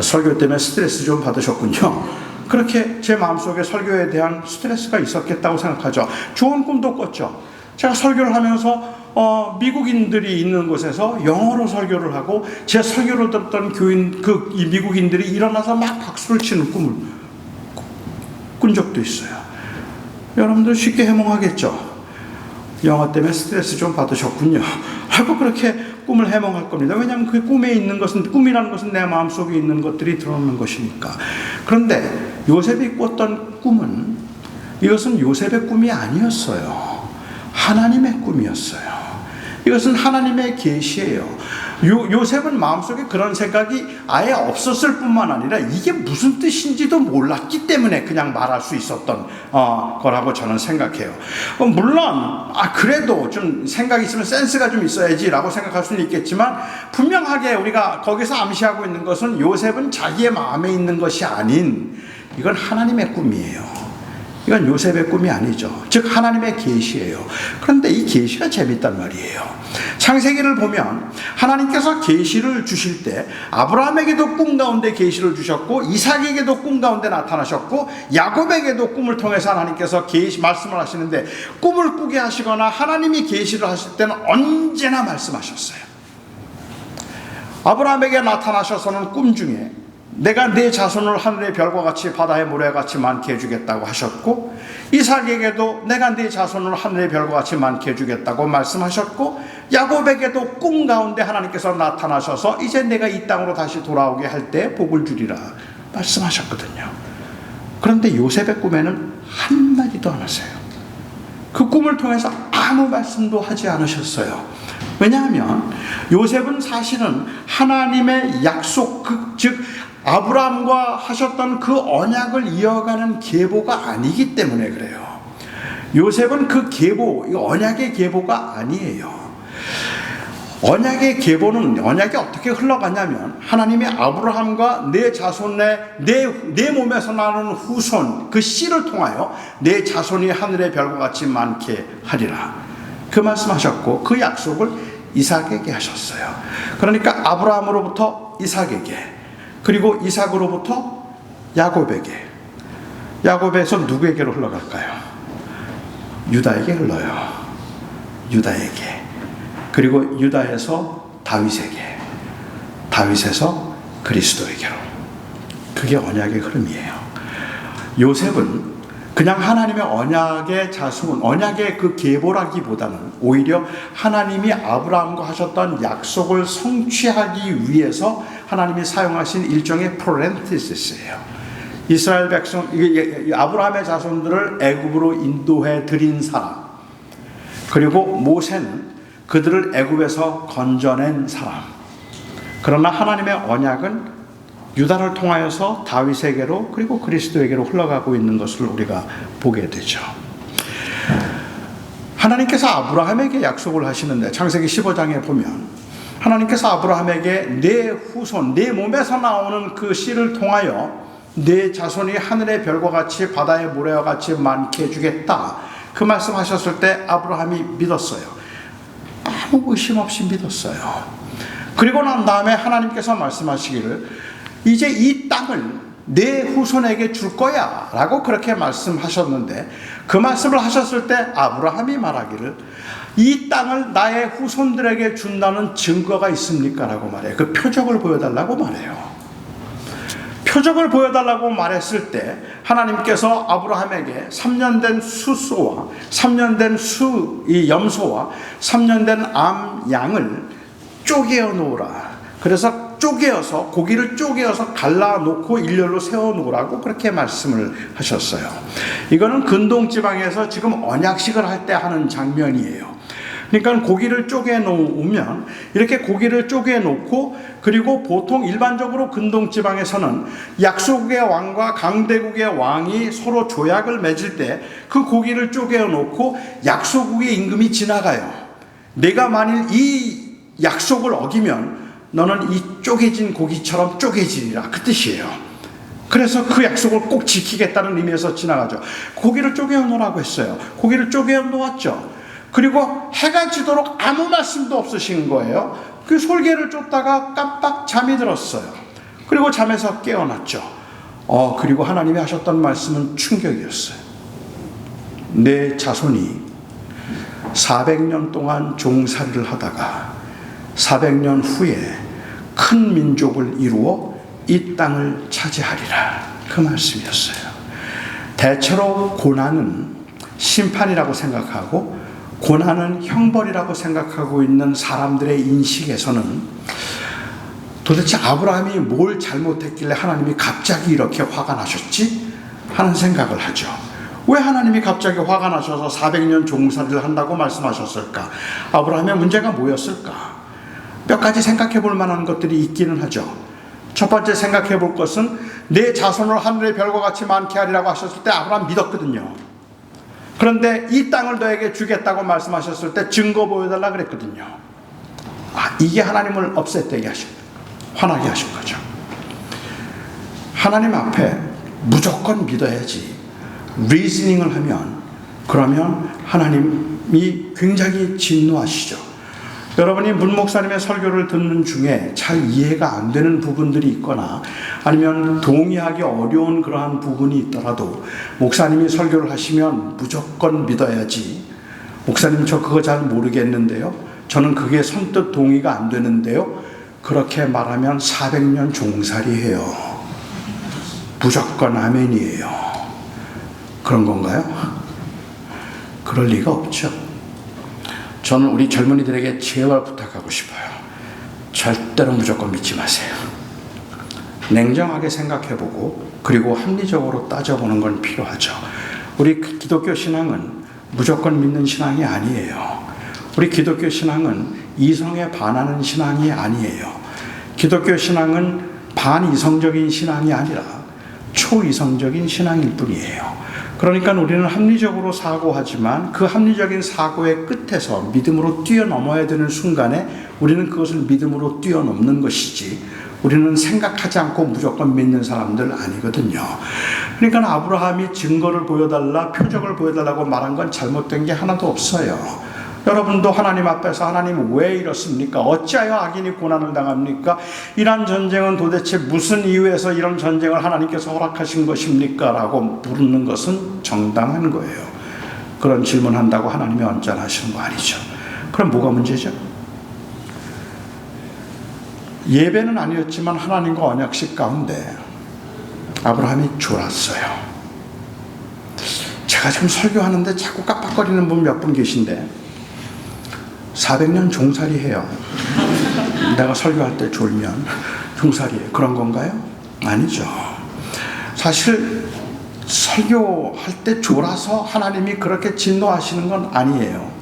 설교 때문에 스트레스 좀 받으셨군요. 그렇게 제 마음속에 설교에 대한 스트레스가 있었겠다고 생각하죠. 좋은 꿈도 꿨죠. 제가 설교를 하면서 미국인들이 있는 곳에서 영어로 설교를 하고 제 설교를 듣던 이 미국인들이 일어나서 막 박수를 치는 꿈을 꾼 적도 있어요. 여러분들 쉽게 해몽하겠죠. 영어 때문에 스트레스 좀 받으셨군요 하고 그렇게 꿈을 해몽할 겁니다. 왜냐하면 그 꿈에 있는 것은, 꿈이라는 것은 내 마음속에 있는 것들이 드러나는 것이니까. 그런데 요셉이 꿨던 꿈은, 이것은 요셉의 꿈이 아니었어요. 하나님의 꿈이었어요. 이것은 하나님의 계시예요. 요셉은 마음속에 그런 생각이 아예 없었을 뿐만 아니라 이게 무슨 뜻인지도 몰랐기 때문에 그냥 말할 수 있었던 거라고 저는 생각해요. 물론 그래도 좀 생각이 있으면 센스가 좀 있어야지 라고 생각할 수는 있겠지만, 분명하게 우리가 거기서 암시하고 있는 것은 요셉은 자기의 마음에 있는 것이 아닌, 이건 하나님의 꿈이에요. 이건 요셉의 꿈이 아니죠. 즉 하나님의 계시예요. 그런데 이 계시가 재밌단 말이에요. 창세기를 보면 하나님께서 계시를 주실 때 아브라함에게도 꿈 가운데 계시를 주셨고, 이삭에게도 꿈 가운데 나타나셨고, 야곱에게도 꿈을 통해서 하나님께서 말씀을 하시는데, 꿈을 꾸게 하시거나 하나님이 계시를 하실 때는 언제나 말씀하셨어요. 아브라함에게 나타나셔서는 꿈 중에 내가 네 자손을 하늘의 별과 같이 바다의 모래와 같이 많게 해주겠다고 하셨고, 이삭에게도 내가 네 자손을 하늘의 별과 같이 많게 해주겠다고 말씀하셨고, 야곱에게도 꿈 가운데 하나님께서 나타나셔서 이제 내가 이 땅으로 다시 돌아오게 할 때 복을 주리라 말씀하셨거든요. 그런데 요셉의 꿈에는 한마디도 안 하세요. 그 꿈을 통해서 아무 말씀도 하지 않으셨어요. 왜냐하면 요셉은 사실은 하나님의 약속, 즉 아브라함과 하셨던 그 언약을 이어가는 계보가 아니기 때문에 그래요. 요셉은 그 계보, 언약의 계보가 아니에요. 언약의 계보는, 언약이 어떻게 흘러가냐면 하나님이 아브라함과 내 자손의 내 몸에서 나는 후손, 그 씨를 통하여 내 자손이 하늘의 별과 같이 많게 하리라 그 말씀하셨고, 그 약속을 이삭에게 하셨어요. 그러니까 아브라함으로부터 이삭에게, 그리고 이삭으로부터 야곱에게, 야곱에서 누구에게로 흘러갈까요? 유다에게 흘러요. 유다에게. 그리고 유다에서 다윗에게, 다윗에서 그리스도에게로. 그게 언약의 흐름이에요. 요셉은 그냥 하나님의 언약의 자손, 언약의 그 계보라기보다는 오히려 하나님이 아브라함과 하셨던 약속을 성취하기 위해서 하나님이 사용하신 일종의 프로렌티시스예요. 이스라엘 백성, 아브라함의 자손들을 애굽으로 인도해 드린 사람, 그리고 모세는 그들을 애굽에서 건져낸 사람. 그러나 하나님의 언약은 유다를 통하여서 다윗에게로 그리고 그리스도에게로 흘러가고 있는 것을 우리가 보게 되죠. 하나님께서 아브라함에게 약속을 하시는데 창세기 15장에 보면 하나님께서 아브라함에게 내 후손, 내 몸에서 나오는 그 씨를 통하여 내 자손이 하늘의 별과 같이 바다의 모래와 같이 많게 해주겠다, 그 말씀하셨을 때 아브라함이 믿었어요. 아무 의심 없이 믿었어요. 그리고 난 다음에 하나님께서 말씀하시기를 이제 이 땅을 내 후손에게 줄 거야 라고 그렇게 말씀하셨는데, 그 말씀을 하셨을 때 아브라함이 말하기를 이 땅을 나의 후손들에게 준다는 증거가 있습니까? 라고 말해요. 그 표적을 보여달라고 말해요. 표적을 보여달라고 말했을 때 하나님께서 아브라함에게 3년 된 수소와 3년 된 이 염소와 3년 된 암 양을 쪼개어 놓으라. 그래서 쪼개어서, 고기를 쪼개어서 갈라놓고 일렬로 세워놓으라고 그렇게 말씀을 하셨어요. 이거는 근동지방에서 지금 언약식을 할 때 하는 장면이에요. 그러니까 고기를 쪼개 놓으면 이렇게 고기를 쪼개 놓고, 그리고 보통 일반적으로 근동지방에서는 약소국의 왕과 강대국의 왕이 서로 조약을 맺을 때 그 고기를 쪼개 놓고 약소국의 임금이 지나가요. 내가 만일 이 약속을 어기면 너는 이 쪼개진 고기처럼 쪼개지리라, 그 뜻이에요. 그래서 그 약속을 꼭 지키겠다는 의미에서 지나가죠. 고기를 쪼개 놓으라고 했어요. 고기를 쪼개 놓았죠. 그리고 해가 지도록 아무 말씀도 없으신 거예요. 그 솔개를 쫓다가 깜빡 잠이 들었어요. 그리고 잠에서 깨어났죠. 그리고 하나님이 하셨던 말씀은 충격이었어요. 내 자손이 400년 동안 종살이를 하다가 400년 후에 큰 민족을 이루어 이 땅을 차지하리라, 그 말씀이었어요. 대체로 고난은 심판이라고 생각하고 고난은 형벌이라고 생각하고 있는 사람들의 인식에서는 도대체 아브라함이 뭘 잘못했길래 하나님이 갑자기 이렇게 화가 나셨지? 하는 생각을 하죠. 왜 하나님이 갑자기 화가 나셔서 400년 종살이를 한다고 말씀하셨을까? 아브라함의 문제가 뭐였을까? 몇 가지 생각해 볼 만한 것들이 있기는 하죠. 첫 번째 생각해 볼 것은 내 자손을 하늘의 별과 같이 많게 하리라고 하셨을 때 아브라함 믿었거든요. 그런데 이 땅을 너에게 주겠다고 말씀하셨을 때 증거 보여달라 그랬거든요. 이게 하나님을 업셋되게 하신, 화나게 하신 거죠. 하나님 앞에 무조건 믿어야지 리즈닝을 하면, 그러면 하나님이 굉장히 진노하시죠. 여러분이 문 목사님의 설교를 듣는 중에 잘 이해가 안 되는 부분들이 있거나 아니면 동의하기 어려운 그러한 부분이 있더라도 목사님이 설교를 하시면 무조건 믿어야지, 목사님 저 그거 잘 모르겠는데요, 저는 그게 선뜻 동의가 안 되는데요, 그렇게 말하면 400년 종살이해요. 무조건 아멘이에요. 그런 건가요? 그럴 리가 없죠. 저는 우리 젊은이들에게 제발 부탁하고 싶어요. 절대로 무조건 믿지 마세요. 냉정하게 생각해보고 그리고 합리적으로 따져보는 건 필요하죠. 우리 기독교 신앙은 무조건 믿는 신앙이 아니에요. 우리 기독교 신앙은 이성에 반하는 신앙이 아니에요. 기독교 신앙은 반이성적인 신앙이 아니라 초이성적인 신앙일 뿐이에요. 그러니까 우리는 합리적으로 사고하지만 그 합리적인 사고의 끝에서 믿음으로 뛰어넘어야 되는 순간에 우리는 그것을 믿음으로 뛰어넘는 것이지, 우리는 생각하지 않고 무조건 믿는 사람들 아니거든요. 그러니까 아브라함이 증거를 보여달라, 표적을 보여달라고 말한 건 잘못된 게 하나도 없어요. 여러분도 하나님 앞에서 하나님 왜 이렇습니까? 어찌하여 악인이 고난을 당합니까? 이런 전쟁은 도대체 무슨 이유에서 이런 전쟁을 하나님께서 허락하신 것입니까? 라고 물는 것은 정당한 거예요. 그런 질문한다고 하나님이 언짢아하시는 거 아니죠. 그럼 뭐가 문제죠? 예배는 아니었지만 하나님과 언약식 가운데 아브라함이 졸았어요. 제가 지금 설교하는데 자꾸 깜빡거리는 분 몇 분 계신데 400년 종살이 해요. 내가 설교할 때 졸면 종살이에요. 그런 건가요? 아니죠. 사실 설교할 때 졸아서 하나님이 그렇게 진노하시는 건 아니에요.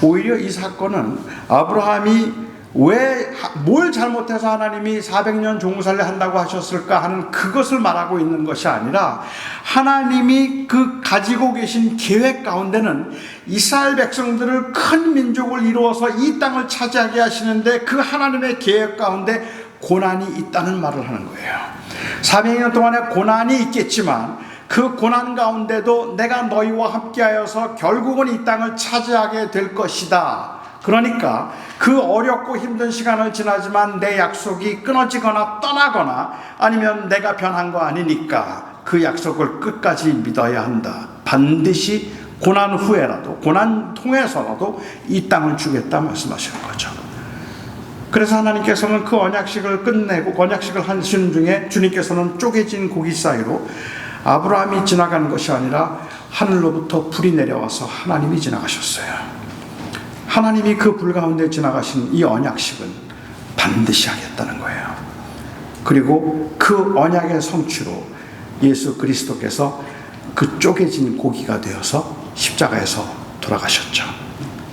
오히려 이 사건은 아브라함이 뭘 잘못해서 하나님이 400년 종살이 한다고 하셨을까 하는 그것을 말하고 있는 것이 아니라, 하나님이 그 가지고 계신 계획 가운데는 이스라엘 백성들을 큰 민족을 이루어서 이 땅을 차지하게 하시는데, 그 하나님의 계획 가운데 고난이 있다는 말을 하는 거예요. 400년 동안의 고난이 있겠지만 그 고난 가운데도 내가 너희와 함께하여서 결국은 이 땅을 차지하게 될 것이다. 그러니까 그 어렵고 힘든 시간을 지나지만 내 약속이 끊어지거나 떠나거나 아니면 내가 변한 거 아니니까 그 약속을 끝까지 믿어야 한다. 반드시 고난 후에라도, 고난 통해서라도 이 땅을 주겠다 말씀하시는 거죠. 그래서 하나님께서는 그 언약식을 끝내고 언약식을 하시는 중에 주님께서는 쪼개진 고기 사이로 아브라함이 지나가는 것이 아니라 하늘로부터 불이 내려와서 하나님이 지나가셨어요. 하나님이 그 불 가운데 지나가신 이 언약식은 반드시 하겠다는 거예요. 그리고 그 언약의 성취로 예수 그리스도께서 그 쪼개진 고기가 되어서 십자가에서 돌아가셨죠.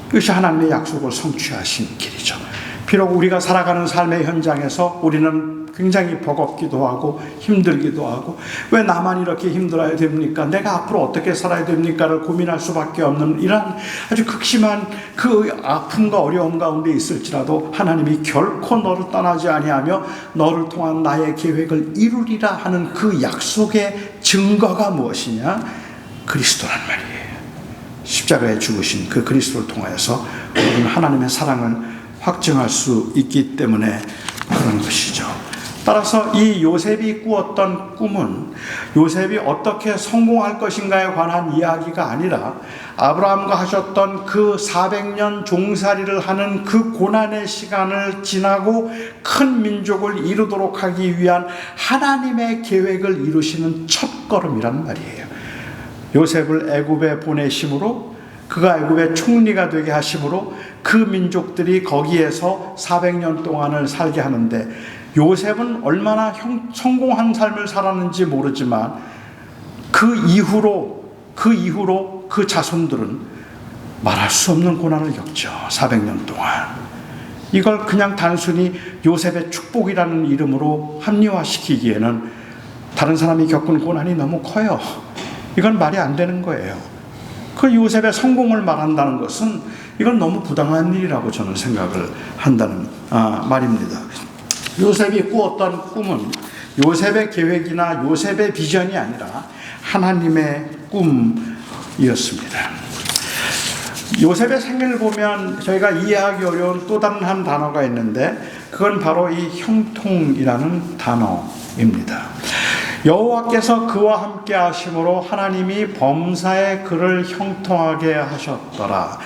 이것이 하나님의 약속을 성취하신 길이죠. 비록 우리가 살아가는 삶의 현장에서 우리는 굉장히 버겁기도 하고 힘들기도 하고, 왜 나만 이렇게 힘들어야 됩니까? 내가 앞으로 어떻게 살아야 됩니까를 고민할 수밖에 없는 이런 아주 극심한 그 아픔과 어려움 가운데 있을지라도 하나님이 결코 너를 떠나지 아니하며 너를 통한 나의 계획을 이루리라 하는 그 약속의 증거가 무엇이냐? 그리스도란 말이에요. 십자가에 죽으신 그 그리스도를 통하여서 우리는 하나님의 사랑을 확증할 수 있기 때문에 그런 것이죠. 따라서 이 요셉이 꾸었던 꿈은 요셉이 어떻게 성공할 것인가에 관한 이야기가 아니라 아브라함과 하셨던 그 400년 종살이를 하는 그 고난의 시간을 지나고 큰 민족을 이루도록 하기 위한 하나님의 계획을 이루시는 첫걸음이란 말이에요. 요셉을 애굽에 보내심으로, 그가 애굽의 총리가 되게 하심으로 그 민족들이 거기에서 400년 동안을 살게 하는데, 요셉은 얼마나 성공한 삶을 살았는지 모르지만 그 이후로 그 자손들은 말할 수 없는 고난을 겪죠. 400년 동안. 이걸 그냥 단순히 요셉의 축복이라는 이름으로 합리화시키기에는 다른 사람이 겪은 고난이 너무 커요. 이건 말이 안 되는 거예요. 그 요셉의 성공을 말한다는 것은 이건 너무 부당한 일이라고 저는 생각을 한다는 말입니다. 요셉이 꾸었던 꿈은 요셉의 계획이나 요셉의 비전이 아니라 하나님의 꿈이었습니다. 요셉의 생애를 보면 저희가 이해하기 어려운 또 다른 한 단어가 있는데, 그건 바로 이 형통이라는 단어입니다. 여호와께서 그와 함께 하심으로 하나님이 범사에 그를 형통하게 하셨더라.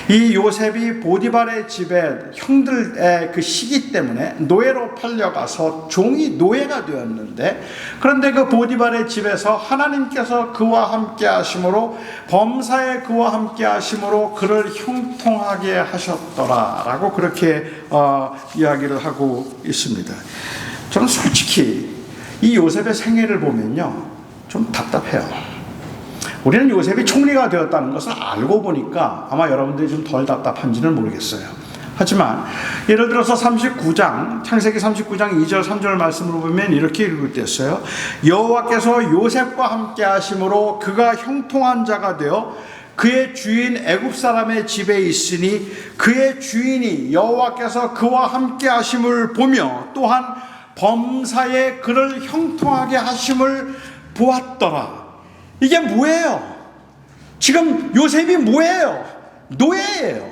이 요셉이 보디발의 집에 형들의 그 시기 때문에 노예로 팔려가서 종이 노예가 되었는데, 그런데 그 보디발의 집에서 하나님께서 그와 함께 하심으로 범사에 그와 함께 하심으로 그를 형통하게 하셨더라 라고 그렇게 이야기를 하고 있습니다. 저는 솔직히 이 요셉의 생애를 보면요, 좀 답답해요. 우리는 요셉이 총리가 되었다는 것을 알고 보니까 아마 여러분들이 좀 덜 답답한지는 모르겠어요. 하지만 예를 들어서 39장, 창세기 39장 2절 3절 말씀으로 보면 이렇게 읽을 때 있어요. 여호와께서 요셉과 함께 하심으로 그가 형통한 자가 되어 그의 주인 애굽 사람의 집에 있으니 그의 주인이 여호와께서 그와 함께 하심을 보며 또한 범사에 그를 형통하게 하심을 보았더라. 이게 뭐예요? 지금 요셉이 뭐예요? 노예예요.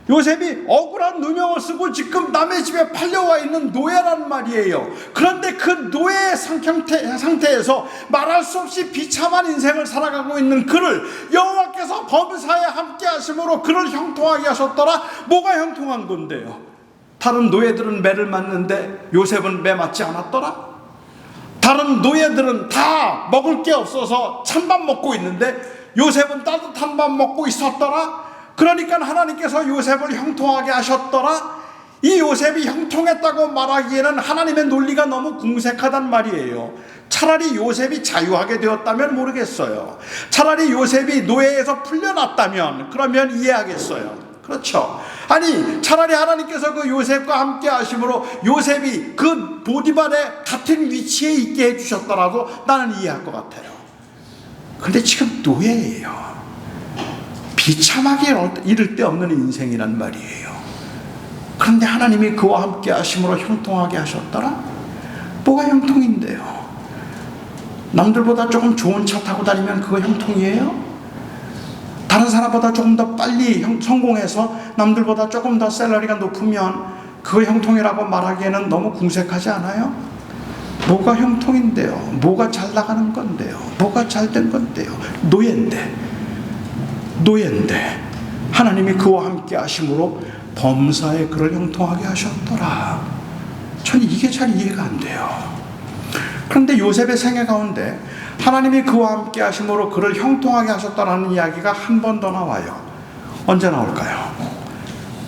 요셉이 억울한 누명을 쓰고 지금 남의 집에 팔려와 있는 노예란 말이에요. 그런데 그 노예의 상태에서 말할 수 없이 비참한 인생을 살아가고 있는 그를 여호와께서 범사에 함께 하심으로 그를 형통하게 하셨더라. 뭐가 형통한 건데요? 다른 노예들은 매를 맞는데 요셉은 매 맞지 않았더라? 다른 노예들은 다 먹을 게 없어서 찬밥 먹고 있는데 요셉은 따뜻한 밥 먹고 있었더라? 그러니까 하나님께서 요셉을 형통하게 하셨더라? 이 요셉이 형통했다고 말하기에는 하나님의 논리가 너무 궁색하단 말이에요. 차라리 요셉이 자유하게 되었다면 모르겠어요. 차라리 요셉이 노예에서 풀려났다면 그러면 이해하겠어요. 그렇죠. 아니 차라리 하나님께서 그 요셉과 함께 하심으로 요셉이 그 보디발의 같은 위치에 있게 해주셨더라도 나는 이해할 것 같아요. 그런데 지금 노예예요. 비참하게 이를 데 없는 인생이란 말이에요. 그런데 하나님이 그와 함께 하심으로 형통하게 하셨더라? 뭐가 형통인데요? 남들보다 조금 좋은 차 타고 다니면 그거 형통이에요? 다른 사람보다 조금 더 빨리 성공해서 남들보다 조금 더 샐러리가 높으면 그거 형통이라고 말하기에는 너무 궁색하지 않아요? 뭐가 형통인데요? 뭐가 잘 나가는 건데요? 뭐가 잘 된 건데요? 노예인데 하나님이 그와 함께 하심으로 범사에 그를 형통하게 하셨더라. 저는 이게 잘 이해가 안 돼요. 그런데 요셉의 생애 가운데 하나님이 그와 함께 하심으로 그를 형통하게 하셨다라는 이야기가 한 번 더 나와요. 언제 나올까요?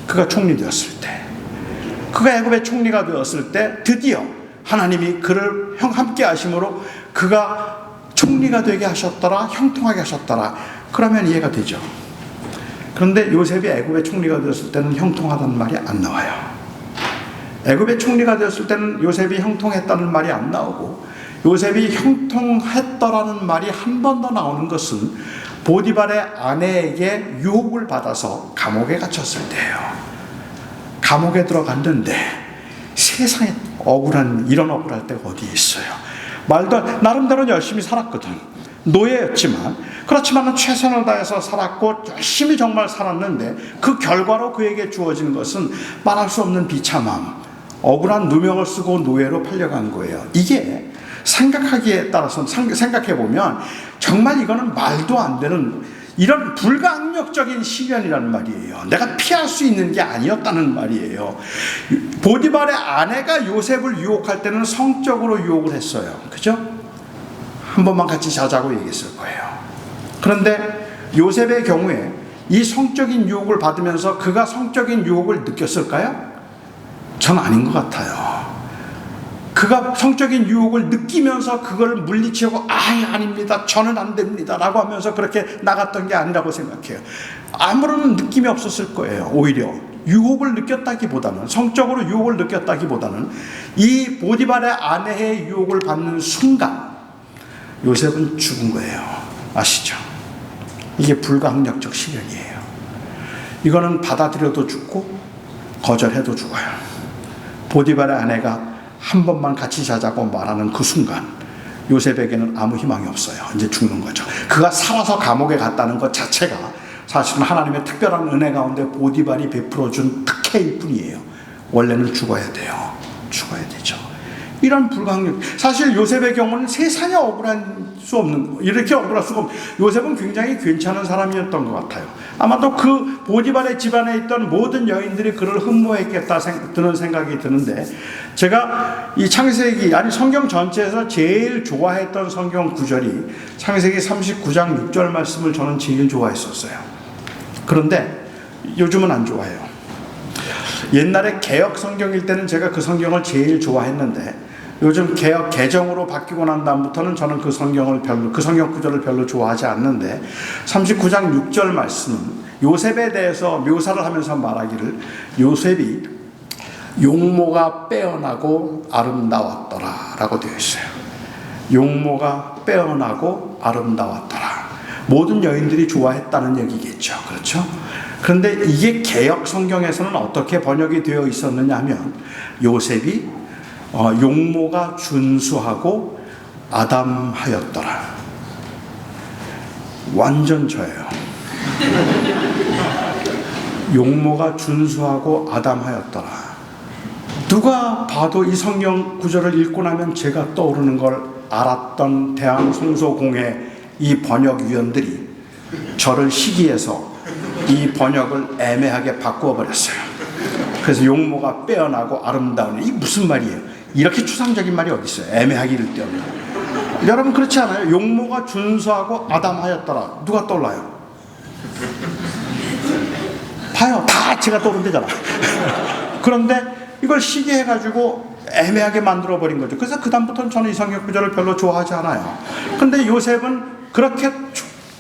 그가 총리 되었을 때, 그가 애굽의 총리가 되었을 때 드디어 하나님이 그를 함께 하심으로 그가 총리가 되게 하셨더라, 형통하게 하셨더라. 그러면 이해가 되죠. 그런데 요셉이 애굽의 총리가 되었을 때는 형통하다는 말이 안 나와요. 애굽의 총리가 되었을 때는 요셉이 형통했다는 말이 안 나오고, 요셉이 형통했더라는 말이 한 번 더 나오는 것은 보디발의 아내에게 유혹을 받아서 감옥에 갇혔을 때예요. 감옥에 들어갔는데 세상에 이런 억울할 때가 어디 있어요. 나름대로 열심히 살았거든. 노예였지만, 그렇지만 최선을 다해서 살았고 열심히 정말 살았는데 그 결과로 그에게 주어진 것은 말할 수 없는 비참함, 억울한 누명을 쓰고 노예로 팔려간 거예요. 이게 생각하기에 따라서 생각해보면 정말 이거는 말도 안 되는 이런 불가항력적인 시련이라는 말이에요. 내가 피할 수 있는 게 아니었다는 말이에요. 보디발의 아내가 요셉을 유혹할 때는 성적으로 유혹을 했어요. 그죠? 한 번만 같이 자자고 얘기했을 거예요. 그런데 요셉의 경우에 이 성적인 유혹을 받으면서 그가 성적인 유혹을 느꼈을까요? 전 아닌 것 같아요. 그가 성적인 유혹을 느끼면서 그걸 물리치고 아닙니다, 저는 안 됩니다 라고 하면서 그렇게 나갔던 게 아니라고 생각해요. 아무런 느낌이 없었을 거예요. 오히려 유혹을 느꼈다기보다는, 성적으로 유혹을 느꼈다기보다는 이 보디발의 아내의 유혹을 받는 순간 요셉은 죽은 거예요. 아시죠? 이게 불가항력적 시련이에요. 이거는 받아들여도 죽고 거절해도 죽어요. 보디발의 아내가 한 번만 같이 자자고 말하는 그 순간 요셉에게는 아무 희망이 없어요. 이제 죽는 거죠. 그가 살아서 감옥에 갔다는 것 자체가 사실은 하나님의 특별한 은혜 가운데 보디발이 베풀어준 특혜일 뿐이에요. 원래는 죽어야 돼요. 죽어야 되죠. 이런 불가항력. 사실 요셉의 경우는 세상에 이렇게 억울할 수가 없는, 요셉은 굉장히 괜찮은 사람이었던 것 같아요. 아마도 그 보디발의 집안에 있던 모든 여인들이 그를 흠모했겠다 드는 생각이 드는데, 제가 이 창세기, 성경 전체에서 제일 좋아했던 성경 구절이 창세기 39장 6절 말씀을 저는 제일 좋아했었어요. 그런데 요즘은 안 좋아해요. 옛날에 개역 성경일 때는 제가 그 성경을 제일 좋아했는데, 요즘 개역 개정으로 바뀌고 난 다음부터는 저는 그 성경 구절을 별로 좋아하지 않는데, 39장 6절 말씀은 요셉에 대해서 묘사를 하면서 말하기를, 요셉이 용모가 빼어나고 아름다웠더라 라고 되어 있어요. 용모가 빼어나고 아름다웠더라. 모든 여인들이 좋아했다는 얘기겠죠. 그렇죠? 그런데 이게 개역 성경에서는 어떻게 번역이 되어 있었느냐 하면, 요셉이 용모가 준수하고 아담하였더라. 완전 저예요. 용모가 준수하고 아담하였더라. 누가 봐도 이 성경 구절을 읽고 나면 제가 떠오르는 걸 알았던 대한성소공회 이 번역위원들이 저를 시기해서 이 번역을 애매하게 바꾸어 버렸어요. 그래서 용모가 빼어나고 아름다운, 이게 무슨 말이에요? 이렇게 추상적인 말이 어디 있어요? 애매하게 이를 데 없는. 여러분 그렇지 않아요? 용모가 준수하고 아담하였더라. 누가 떠올라요? 봐요. 다 제가 떠오른대잖아. 그런데 이걸 시기해가지고 애매하게 만들어버린 거죠. 그래서 그다음부터는 저는 이 성경 구절을 별로 좋아하지 않아요. 근데 요셉은 그렇게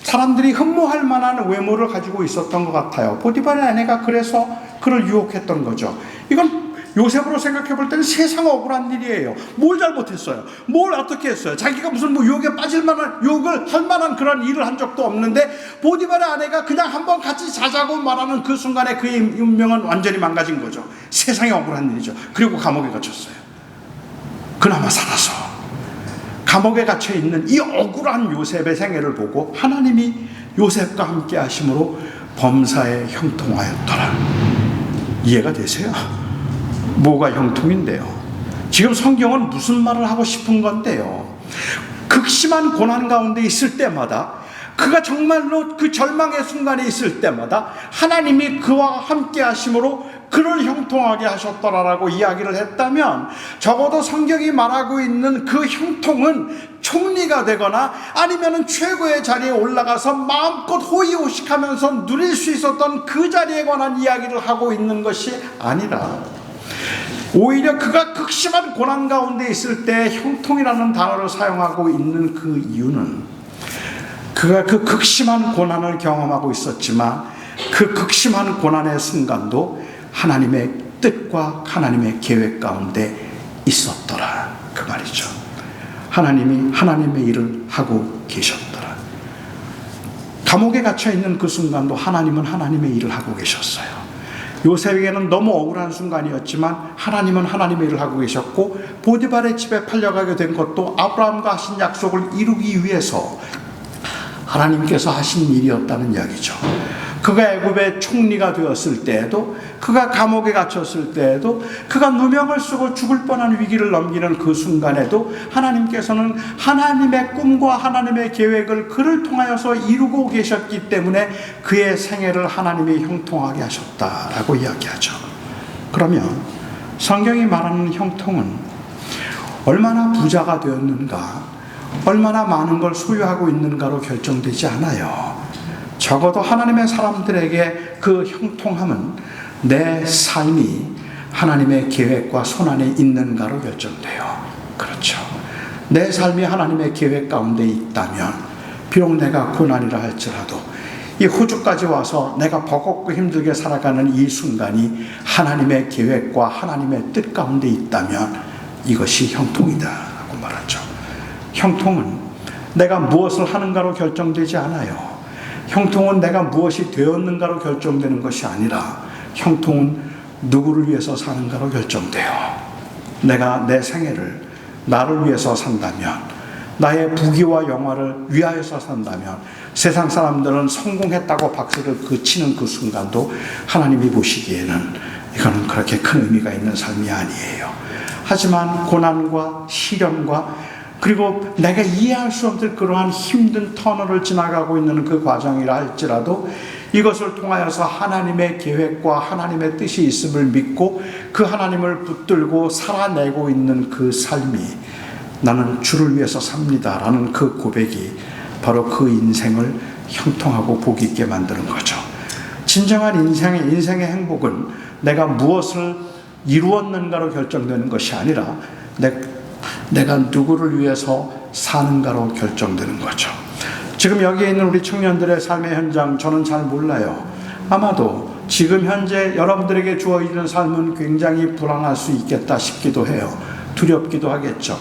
사람들이 흠모할 만한 외모를 가지고 있었던 것 같아요. 보디발의 아내가 그래서 그를 유혹했던 거죠. 이건 요셉으로 생각해 볼 때는 세상 억울한 일이에요. 뭘 잘못했어요? 뭘 어떻게 했어요? 자기가 무슨 뭐 유혹에 빠질 만한, 유혹을 할 만한 그런 일을 한 적도 없는데 보디발의 아내가 그냥 한번 같이 자자고 말하는 그 순간에 그의 운명은 완전히 망가진 거죠. 세상에 억울한 일이죠. 그리고 감옥에 갇혔어요. 그나마 살아서 감옥에 갇혀 있는 이 억울한 요셉의 생애를 보고 하나님이 요셉과 함께 하심으로 범사에 형통하였더라. 이해가 되세요? 뭐가 형통인데요? 지금 성경은 무슨 말을 하고 싶은 건데요? 극심한 고난 가운데 있을 때마다, 그가 정말로 그 절망의 순간에 있을 때마다 하나님이 그와 함께 하심으로 그를 형통하게 하셨더라라고 이야기를 했다면, 적어도 성경이 말하고 있는 그 형통은 총리가 되거나 아니면 최고의 자리에 올라가서 마음껏 호의호식하면서 누릴 수 있었던 그 자리에 관한 이야기를 하고 있는 것이 아니라, 오히려 그가 극심한 고난 가운데 있을 때 형통이라는 단어를 사용하고 있는 그 이유는, 그가 그 극심한 고난을 경험하고 있었지만 그 극심한 고난의 순간도 하나님의 뜻과 하나님의 계획 가운데 있었더라, 그 말이죠. 하나님이 하나님의 일을 하고 계셨더라. 감옥에 갇혀 있는 그 순간도 하나님은 하나님의 일을 하고 계셨어요. 요셉에게는 너무 억울한 순간이었지만 하나님은 하나님의 일을 하고 계셨고, 보디발의 집에 팔려가게 된 것도 아브라함과 하신 약속을 이루기 위해서 하나님께서 하신 일이었다는 이야기죠. 그가 애굽의 총리가 되었을 때에도, 그가 감옥에 갇혔을 때에도, 그가 누명을 쓰고 죽을 뻔한 위기를 넘기는 그 순간에도 하나님께서는 하나님의 꿈과 하나님의 계획을 그를 통하여서 이루고 계셨기 때문에 그의 생애를 하나님이 형통하게 하셨다라고 이야기하죠. 그러면 성경이 말하는 형통은 얼마나 부자가 되었는가, 얼마나 많은 걸 소유하고 있는가로 결정되지 않아요. 적어도 하나님의 사람들에게 그 형통함은 내 삶이 하나님의 계획과 손안에 있는가로 결정돼요. 그렇죠. 내 삶이 하나님의 계획 가운데 있다면, 비록 내가 고난이라 할지라도 이 호주까지 와서 내가 버겁고 힘들게 살아가는 이 순간이 하나님의 계획과 하나님의 뜻 가운데 있다면 이것이 형통이다라고 말하죠. 형통은 내가 무엇을 하는가로 결정되지 않아요. 형통은 내가 무엇이 되었는가로 결정되는 것이 아니라, 형통은 누구를 위해서 사는가로 결정돼요. 내가 내 생애를 나를 위해서 산다면, 나의 부귀와 영화를 위하여서 산다면, 세상 사람들은 성공했다고 박수를 치는 그 순간도 하나님이 보시기에는 이거는 그렇게 큰 의미가 있는 삶이 아니에요. 하지만 고난과 시련과, 그리고 내가 이해할 수 없는 그러한 힘든 터널을 지나가고 있는 그 과정이라 할지라도 이것을 통하여서 하나님의 계획과 하나님의 뜻이 있음을 믿고 그 하나님을 붙들고 살아내고 있는 그 삶이, 나는 주를 위해서 삽니다 라는 그 고백이 바로 그 인생을 형통하고 복 있게 만드는 거죠. 진정한 인생의 행복은 내가 무엇을 이루었는가로 결정되는 것이 아니라 내가 누구를 위해서 사는가로 결정되는 거죠. 지금 여기에 있는 우리 청년들의 삶의 현장, 저는 잘 몰라요. 아마도 지금 현재 여러분들에게 주어지는 삶은 굉장히 불안할 수 있겠다 싶기도 해요. 두렵기도 하겠죠.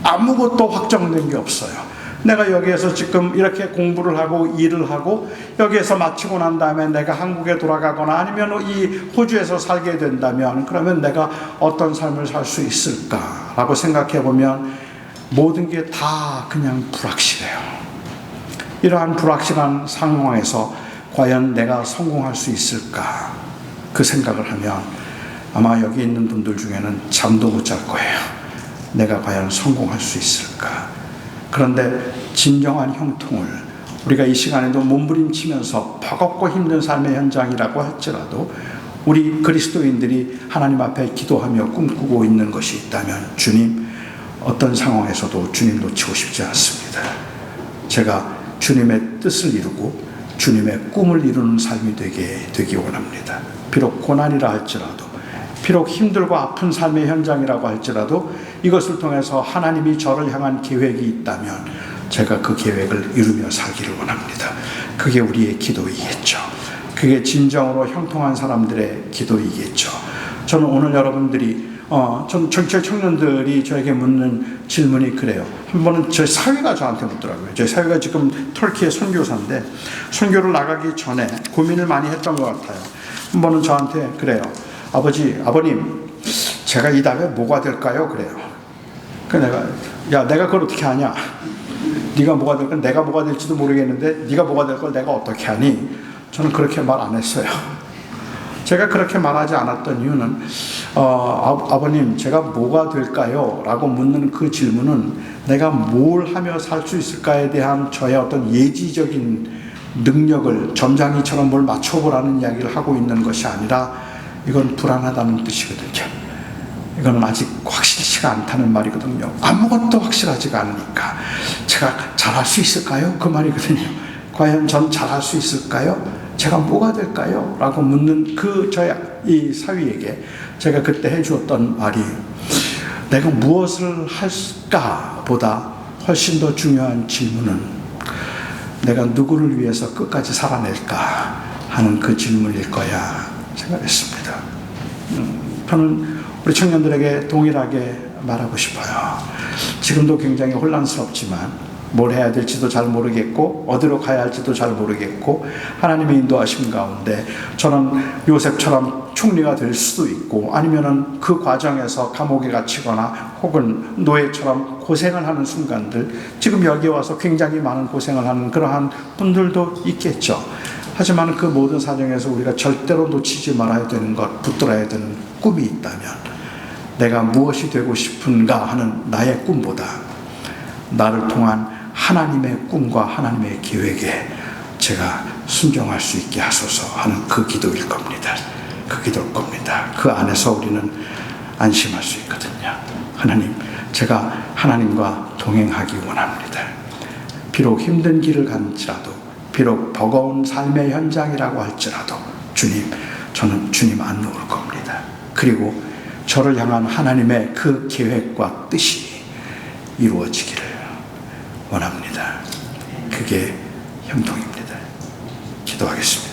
아무것도 확정된 게 없어요. 내가 여기에서 지금 이렇게 공부를 하고 일을 하고 여기에서 마치고 난 다음에 내가 한국에 돌아가거나 아니면 이 호주에서 살게 된다면, 그러면 내가 어떤 삶을 살 수 있을까라고 생각해 보면 모든 게 다 그냥 불확실해요. 이러한 불확실한 상황에서 과연 내가 성공할 수 있을까, 그 생각을 하면 아마 여기 있는 분들 중에는 잠도 못 잘 거예요. 내가 과연 성공할 수 있을까. 그런데 진정한 형통을 우리가 이 시간에도 몸부림치면서 버겁고 힘든 삶의 현장이라고 할지라도 우리 그리스도인들이 하나님 앞에 기도하며 꿈꾸고 있는 것이 있다면, 주님, 어떤 상황에서도 주님 놓치고 싶지 않습니다. 제가 주님의 뜻을 이루고 주님의 꿈을 이루는 삶이 되기 원합니다. 비록 고난이라 할지라도 비록 힘들고 아픈 삶의 현장이라고 할지라도 이것을 통해서 하나님이 저를 향한 계획이 있다면 제가 그 계획을 이루며 살기를 원합니다. 그게 우리의 기도이겠죠. 그게 진정으로 형통한 사람들의 기도이겠죠. 저는 오늘 여러분들이 제 청년들이 저에게 묻는 질문이 그래요. 한 번은 저희 사위가 저한테 묻더라고요. 저희 사위가 지금 터키의 선교사인데 선교를 나가기 전에 고민을 많이 했던 것 같아요. 한 번은 저한테 그래요. 아버님, 제가 이 다음에 뭐가 될까요? 그래요. 내가 그걸 어떻게 아냐? 네가 뭐가 될까? 내가 뭐가 될지도 모르겠는데 네가 뭐가 될 걸 내가 어떻게 하니? 저는 그렇게 말 안 했어요. 제가 그렇게 말하지 않았던 이유는 아버님, 제가 뭐가 될까요? 라고 묻는 그 질문은 내가 뭘 하며 살 수 있을까에 대한 저의 어떤 예지적인 능력을 점장이처럼 뭘 맞춰보라는 이야기를 하고 있는 것이 아니라 이건 불안하다는 뜻이거든요. 이거는 아직 확실치가 않다는 말이거든요. 아무것도 확실하지가 않으니까 제가 잘할 수 있을까요? 그 말이거든요. 과연 전 잘할 수 있을까요? 제가 뭐가 될까요? 라고 묻는 저의 이 사위에게 제가 그때 해주었던 말이 내가 무엇을 할까 보다 훨씬 더 중요한 질문은 내가 누구를 위해서 끝까지 살아낼까 하는 그 질문일 거야 생각했습니다. 저는 우리 청년들에게 동일하게 말하고 싶어요. 지금도 굉장히 혼란스럽지만 뭘 해야 될지도 잘 모르겠고 어디로 가야 할지도 잘 모르겠고 하나님의 인도하심 가운데 저는 요셉처럼 총리가 될 수도 있고 아니면은 그 과정에서 감옥에 갇히거나 혹은 노예처럼 고생을 하는 순간들, 지금 여기 와서 굉장히 많은 고생을 하는 그러한 분들도 있겠죠. 하지만 그 모든 사정에서 우리가 절대로 놓치지 말아야 되는 것, 붙들어야 되는 꿈이 있다면 내가 무엇이 되고 싶은가 하는 나의 꿈보다 나를 통한 하나님의 꿈과 하나님의 계획에 제가 순종할 수 있게 하소서 하는 그 기도일 겁니다. 그 기도일 겁니다. 그 안에서 우리는 안심할 수 있거든요. 하나님, 제가 하나님과 동행하기 원합니다. 비록 힘든 길을 갈지라도, 비록 버거운 삶의 현장이라고 할지라도 주님, 저는 주님 안 놓을 겁니다. 그리고 저를 향한 하나님의 그 계획과 뜻이 이루어지기를 원합니다. 그게 형통입니다. 기도하겠습니다.